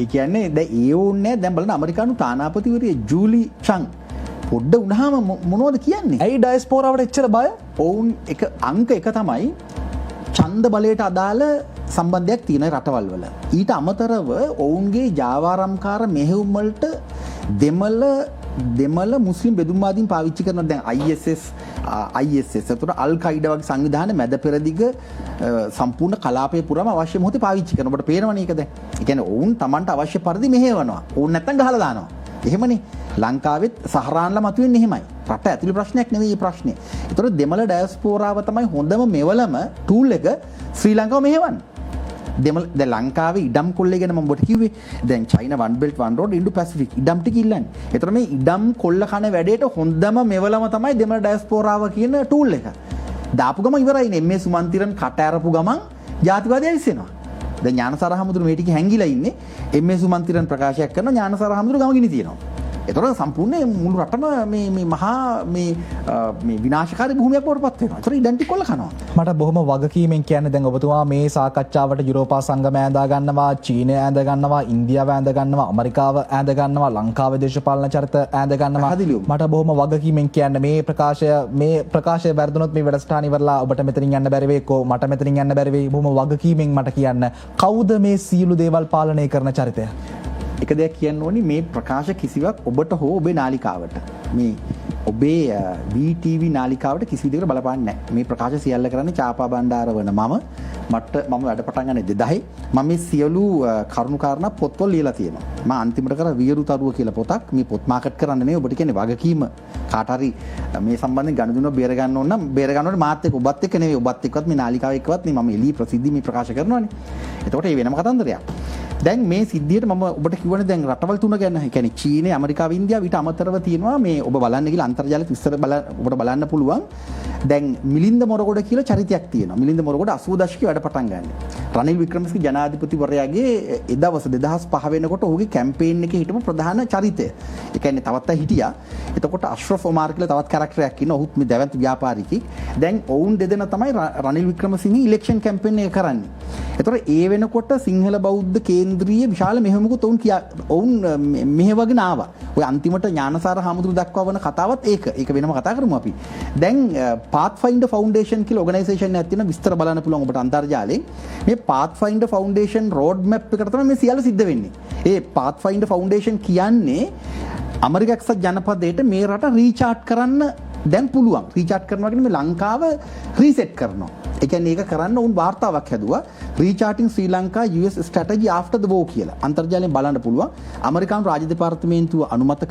ඒ කියන්නේ දැන් ඒ ඕනේ දැන් බලන්න ඇමරිකානු තානාපතිවරිය ජූලි චං පොඩ්ඩ වුණාම මොනවද කියන්නේ? ඇයි ඩයස්පෝරාවට එච්චර බය? ඔවුන් එක අංක එක තමයි ඡන්ද බලයට අදාළ සම්බන්ධයක් තියෙන රටවල් වල. ඊට අමතරව ඔවුන්ගේ ජාවාරම්කාර මෙහෙයුම් වලට දෙමළ මුස්ලිම් බෙදුම්වාදීන් පාවිච්චි කරන දැන් ISS එතකොට අල් කයිඩා වගේ සංවිධාන මැද පෙරදිග සම්පූර්ණ කලාපය පුරාම අවශ්‍ය මොහොතේ පාවිච්චි කරන. ඔබට පේනවනේ ඒක දැන්. ඒ කියන්නේ ඔවුන් Tamanට අවශ්‍ය පරිදි මෙහෙවනවා. ඕන් නැත්තම් ගහලා දානවා. එහෙමනේ. ලංකාවෙත් සහරාන්ලා මතුවෙන්නේ එහෙමයි. රට ඇතුළේ ප්‍රශ්නයක් නෙවෙයි මේ ප්‍රශ්නේ. ඒතකොට දෙමළ ඩයස්පෝරාව තමයි හොඳම මෙවලම ටූල් එක ශ්‍රී ලංකාව මෙහෙවන්නේ. දැන් ලංකාවේ ඉඩම් කොල්ලේ ගැන මම ඔබට කිව්වේ. දැන් China one belt one road Indo Pacific ඉඩම් ටික ඉල්ලන්නේ. ඒතර මේ ඉඩම් කොල්ල කන වැඩේට හොඳම මෙවලම තමයි දෙමළ ඩයස්පෝරාව කියන ටූල් එක. දාපු ගමන් ඉවරයිනේ. මේ සුමන්තිරන් කට ඇරපු ගමන් ජාතිවාදය ඉස්සෙනවා. දැන් ඥානසාර හමුදුර මේ ටික හැංගිලා ඉන්නේ. එම්.ඒ. සුමන්තිරන් ප්‍රකාශයක් කරනවා ඥානසාර හමුදුර ගම ගිනි තියනවා. එතකොට සම්පූර්ණ මුළු රටම මේ මහා මේ විනාශකාරී භූමියක් බවට පත් වෙනවා. ඒතකොට ඉඩම් ටික කොල්ල කනවා. මට බොහොම වගකීමෙන් කියන්නේ දැන් ඔබතුමා මේ සාකච්ඡාවට යුරෝපා සංගමය ඇඳා ගන්නවා, චීනය ඇඳ ගන්නවා, ඉන්දියාව ඇඳ ගන්නවා, ඇමරිකාව ඇඳ ගන්නවා, ලංකාවේ දේශපාලන චරිත ඇඳ ගන්නවා. මට බොහොම වගකීමෙන් කියන්නේ මේ ප්‍රකාශය වැරදුනොත් මේ වැඩසටහන ඉවරලා ඔබට මෙතනින් යන්න බැරි වෙයි, මට මෙතනින් යන්න බැරි වෙයි. බොහොම වගකීමෙන් මට කියන්න කවුද මේ සියලු දේවල් පාලනය කරන චරිතය? එක දෙයක් කියන්න ඕනි මේ ප්‍රකාශ කිසිවක් ඔබට හෝ ඔබේ නාලිකාවට මේ ඔබේ VTV නාලිකාවට කිසි විදිහකට බලපාන්නේ නැහැ. මේ ප්‍රකාශ සියල්ල කරන්නේ චාපා බණ්ඩාර වන මම වැඩ පටන් ගන්නේ 2000. මම මේ සියලු කරුණු කාරණා පොත්වල ලියලා තියෙනවා. මම අන්තිමට කර වියරුතරුව කියලා පොතක් මේ පොත් මාකට් කරන්න නෙවෙයි ඔබට කියන්නේ වගකීම කාට හරි මේ සම්බන්ධයෙන් ගනුදෙනුව බේර ගන්න ඕන නම් බේර ගන්නවට මාත් එක්ක ඔබත් එක්ක නෙවෙයි ඔබත් එක්කවත් මේ නාලිකාව එක්කවත් නේ මම එළි ප්‍රසිද්ධි මේ ප්‍රකාශ කරනවානේ. එතකොට ඒ වෙනම කතන්දරයක්. දැන් මේ සිද්ධියට මම ඔබට කිව්වනේ දැන් රටවල් තුන ගැන. ඒ කියන්නේ චීනය, ඇමරිකාව, ඉන්දියාව ඊට අමතරව තියෙනවා මේ ඔබ බලන්න ගිහලා අන්තර්ජාලෙත් විස්තර ඔබට බලන්න පුළුවන්. දැන් මිලින්ද මොරගොඩ කියලා චරිතයක් තියෙනවා. මිලින්ද මොරගොඩ 80 දශකයේ වැඩ පටන් ගන්න. රනිල් වික්‍රමසිංහ ජනාධිපතිවරයාගේ ඒ දවස් 2005 වෙනකොට ඔහුගේ කැම්පේන් එකේ හිටපු ප්‍රධාන චරිතය. ඒ කියන්නේ තවත් අය හිටියා. එතකොට අශ්රෆ් ඔමාර් කියලා තවත් කැරක්ටරයක් ඉන්නවා. ඔහුත් මේ දැවැන්ත ව්‍යාපාරිකයෙක්. දැන් ඔවුන් දෙදෙනා තමයි රනිල් වික්‍රමසිංහ ඉලෙක්ෂන් කැම්පේන් එක කරන්නේ. එතකොට ඒ වෙනකොට සිංහල බෞද්ධ කේන්ද්‍රීය විශාල මෙහෙයුමකුත් ඔවුන් මෙහෙවගෙන ආවා. ඔය අන්තිමට ඥානසාර හාමුදුරු දක්වා වන කතාවත් ඒක වෙනම කතා කරමු අපි. දැන් Pathfinder Foundation කියලා ඕගනයිසේෂන් එකක් තියෙනවා. විස්තර බලන්න පුළුවන් ඔබට අන්තර්ජාලයෙන්. මේ Pathfinder Foundation road map එකට තමයි මේ සියල්ල සිද්ධ වෙන්නේ. ඒ Pathfinder Foundation කියන්නේ ඇමරිකා එක්සත් ජනපදයට මේ රට රීචාර්ට් කරන්න දැන් පුළුවන්. රීචාර්ට් කරනවා කියන්නේ මේ ලංකාව රීසෙට් කරනවා. ඒ කියන්නේ ඒක කරන්න උන් වාර්තාවක් හැදුවා රීචාර්ටිං ශ්‍රී Lanka US strategy after the war කියලා. අන්තර්ජාලයෙන් බලන්න පුළුවන්. ඇමරිකානු රාජ්‍ය දෙපාර්තමේන්තුව අනුමත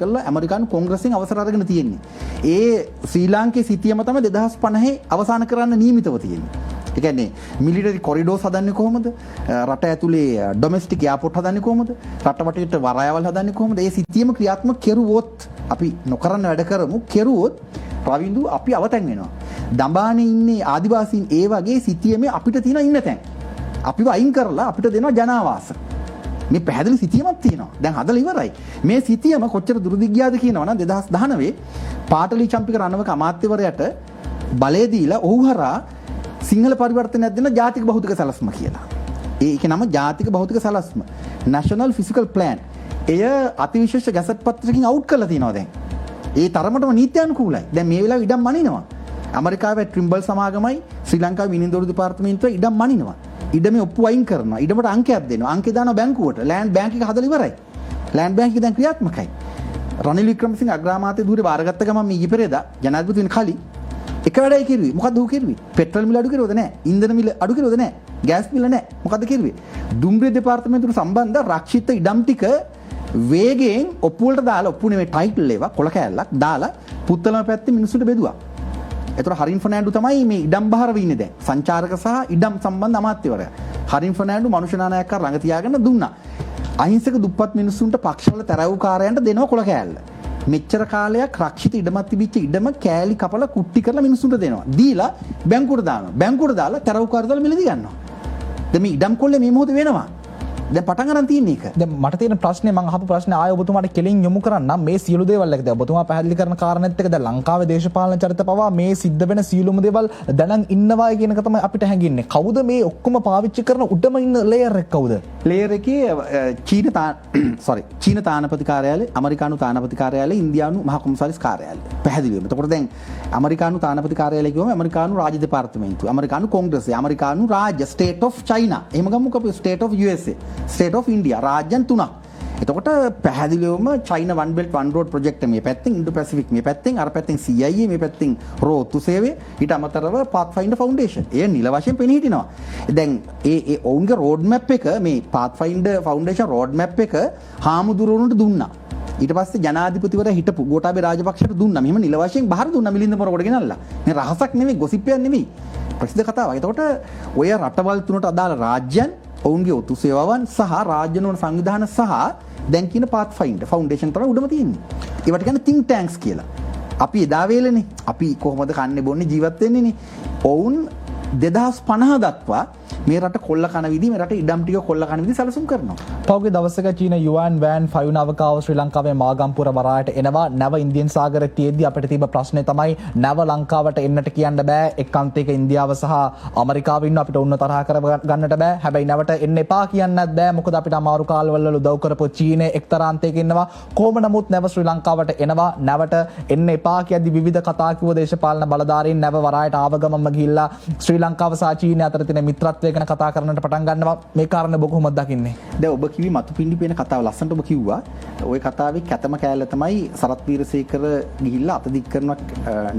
කරලා ඇමරිකානු කොංග්‍රසයෙන් අවසර අරගෙන තියෙන්නේ. ඒ ශ්‍රී ලාංකේය සිතියම තමයි 2050 අවසන් කරන්න නියමිතව තියෙන්නේ. ඒ කියන්නේ මිලිටරි කොරිඩෝස් හදන්නේ කොහොමද? රට ඇතුලේ ඩොමෙස්ටික් එයාපෝට් හදන්නේ කොහොමද? රට වටේට වරායවල් හදන්නේ කොහොමද? ඒ සිතියම ක්‍රියාත්මක කෙරුවොත් අපි නොකරන වැඩ කරමු කෙරුවොත් රවින්දු අපි අවතැන් වෙනවා. දඹානේ ඉන්නේ ආදිවාසීන් ඒ වගේ සිතියමේ අපිට තියෙන ඉන්න තැන්. අපිව අයින් කරලා අපිට දෙනවා ජනාවාස. මේ පැහැදිලි සිතියමක් තියෙනවා. දැන් හදලා ඉවරයි. මේ සිතියම කොච්චර දුරදිග ගියාද කියනවනම් 2019 පාටලි චම්පික රණවක අමාත්‍යවරයාට බලය දීලා ඔහු හරහා සිංහල පරිවර්තනයක් දෙන ජාතික භෞතික සැලැස්ම කියලා. ඒකේ නම ජාතික භෞතික සැලැස්ම. National Physical Plan. එය අතිවිශේෂ ගැසට් පත්‍රයකින් අවුට් කරලා තියෙනවා දැන්. ඒ තරමටම නීත්‍යානුකූලයි. දැන් මේ වෙලාවේ ඉඩම් මනිනවා. ඇමරිකාවේ ට්‍රිම්බල් සමාගමයි ශ්‍රී ලංකාවේ විනිදොරු දෙපාර්තමේන්තුවේ ඉඩම් මනිනවා. ඉඩමේ ඔප්පු අයින් කරනවා. ඉඩමට අංකයක් දෙනවා. අංකය දානවා බැංකුවට. ලෑන්ඩ් බැංක් එක හදලා ඉවරයි. ලෑන්ඩ් බැංක් එක දැන් ක්‍රියාත්මකයි. රනිල් වික්‍රමසිංහ අග්‍රාමාත්‍ය ධූරේ බාරගත්ත ගමන් මේ ඊපෙරේදා ජනාධිපති වෙන කලින් එක වැඩයි කිරුවේ. මොකද්ද ඌ කිරුවේ? පෙට්‍රල් මිල අඩු කිරුවද නැහැ? ඉන්ධන මිල අඩු කිරුවද නැහැ? ගෑස් මිල නැහැ. මොකද්ද කිරුවේ? දුම්රිය දෙපාර්තමේන්තුවට සම්බන්ධ රක්ෂිත ඉඩම් ටික වේගයෙන් ඔප්පු වලට දාලා ඔප්පු නෙමෙයි ටයිටල් ඒවා කොල කෑල්ලක් දාලා පුත්තලම පැත්තේ මිනිස්සුන්ට බෙදුවා. ඒතර හරින් ෆර්නෑන්ඩු තමයි මේ ඉඩම් බහර වෙන්නේ දැන්. සංචාරක සහ ඉඩම් සම්බන්ධ අමාත්‍යවරයා. හරින් ෆර්නෑන්ඩු මනුෂ්‍ය නායකයන් රඟ තියාගෙන දුන්නා. අහිංසක දුප්පත් මිනිස්සුන්ට පක්ෂවල තරවුකාරයන්ට දෙනවා කොළ කෑල්ල. මෙච්චර කාලයක් රක්ෂිත ඉඩමක් තිබිච්ච ඉඩම කෑලි කපලා කුට්ටි කරලා මිනිස්සුන්ට දෙනවා. දීලා බැංකුවට දානවා. බැංකුවට දාලා තරවුකාරය දාලා මිලදී ගන්නවා. දැන් මේ ඉඩම් කොල්ලේ මේ මොහොතේ වෙනවා. දැන් පටන් ගන්න තියෙන එක. දැන් මට තියෙන ප්‍රශ්නේ මම අහපු ප්‍රශ්නේ ආය ඔබතුමාට කෙලින් යොමු කරන්න මේ සියලු දේවල් එක දැන් ඔබතුමා පැහැදිලි කරන කාරණෙත් එක දැන් ලංකාවේ දේශපාලන චරිත පවා මේ සිද්ධ වෙන සියලුම දේවල් දැනන් ඉන්නවා කියන එක තමයි අපිට හැඟින්නේ. කවුද මේ ඔක්කොම පාවිච්චි කරන උඩම ඉන්න ලේයර් එක කවුද? ලේයර් එකේ චීන තානාපති කාර්යාලය, ඇමරිකානු තානාපති කාර්යාලය, ඉන්දියානු මහ කොමසාරිස් කාර්යාලය. පැහැදිලිවම. එතකොට දැන් ඇමරිකානු තානාපති කාර්යාලය කියවම ඇමරිකානු රාජ්‍ය දෙපාර්තමේන්තුව, ඇමරිකානු කොංග්‍රසය, ඇමරිකානු රාජ්‍ය ස්ටේට් ඔෆ් චයිනා. එහෙම ගමුකෝ අපි state of USA. State of India රාජ්‍යන් තුනක්. එතකොට පැහැදිලිවම China one belt one road project මේ පැත්තෙන් ඉන්ඩෝ පැසිෆික් මේ පැත්තෙන් අර පැත්තෙන් CIA මේ පැත්තෙන් රෝතු සේවය ඊට අමතරව පාත්ෆයින්ඩර් ෆවුන්ඩේෂන් ඒ නිල වශයෙන් පෙනී හිටිනවා. දැන් ඒ ඔවුන්ගේ රෝඩ් මැප් එක මේ පාත්ෆයින්ඩර් ෆවුන්ඩේෂන් රෝඩ් මැප් එක හාමුදුරුවන්ට දුන්නා. ඊට පස්සේ ජනාධිපතිවරයා හිටපු ගෝඨාභය රාජපක්ෂට දුන්නා. මෙහෙම නිල වශයෙන් බහර දුන්නා මිලින්ද මොරකට ගෙනල්ලා. මේ රහසක් නෙමෙයි ගොසිප් එකක් නෙමෙයි. ප්‍රසිද්ධ කතාවක්. එතකොට ඔය රටවල් තුනට අදාළ රාජ්‍යයන් ඔවුන්ගේ ඔතු සේවාවන් සහ රාජ්‍යනෝන සංවිධාන සහ දැන් කියන පාත්ෆයින්ඩර් ෆවුන්ඩේෂන් තමයි උඩම තියෙන්නේ. ඒවට කියන්නේ think tanks කියලා. අපි එදා වේලනේ. අපි කොහොමද කන්නේ බොන්නේ ජීවත් වෙන්නේ නේ. ඔවුන් 2050 දක්වා මේ රට කොල්ල කන විදි මේ රට ඉඩම් ටික කොල්ල කන විදි සැලසුම් කරනවා. පෞගේ දවසක චීන යුවන් වෑන් 5 නවකාව ශ්‍රී ලංකාවේ මාගම්පුර වරායට එනවා. නැව ඉන්දියන් සාගරයේ තියෙද්දි අපිට තිබ්බ ප්‍රශ්නේ තමයි නැව ලංකාවට එන්නට කියන්න බෑ. එක් අන්තයක ඉන්දියාව සහ ඇමරිකාව ඉන්න අපිට උන්න තරහ කර ගන්නට බෑ. හැබැයි නැවට එන්න එපා කියන්නත් බෑ. මොකද අපිට අමාරු කාලවල උදව් කරපු චීනය එක්තරා අන්තයක ඉන්නවා. කොහොම නමුත් නැව ශ්‍රී ලංකාවට එනවා. නැවට එන්න එපා කියද්දි විවිධ කතා කිව්ව දේශපාලන බලධාරීන් නැව වරායට ආව ගමන්ම ගිහිල්ලා ශ්‍රී ලංකාව සහ චීනය අතර තියෙන මිත්‍රත්වය ගැන කතා කරන්නට පටන් ගන්නවා. මේ කාරණේ ඔබ කොහොමද දකින්නේ? දැන් ඔබ කිව්වේ මතු පිණ්ඩි පේන කතාව ලස්සනට ඔබ කිව්වා. ওই කතාවේ කැතම කෑල්ල තමයි සරත් වීරසේකර ගිහිල්ලා අත දික් කරන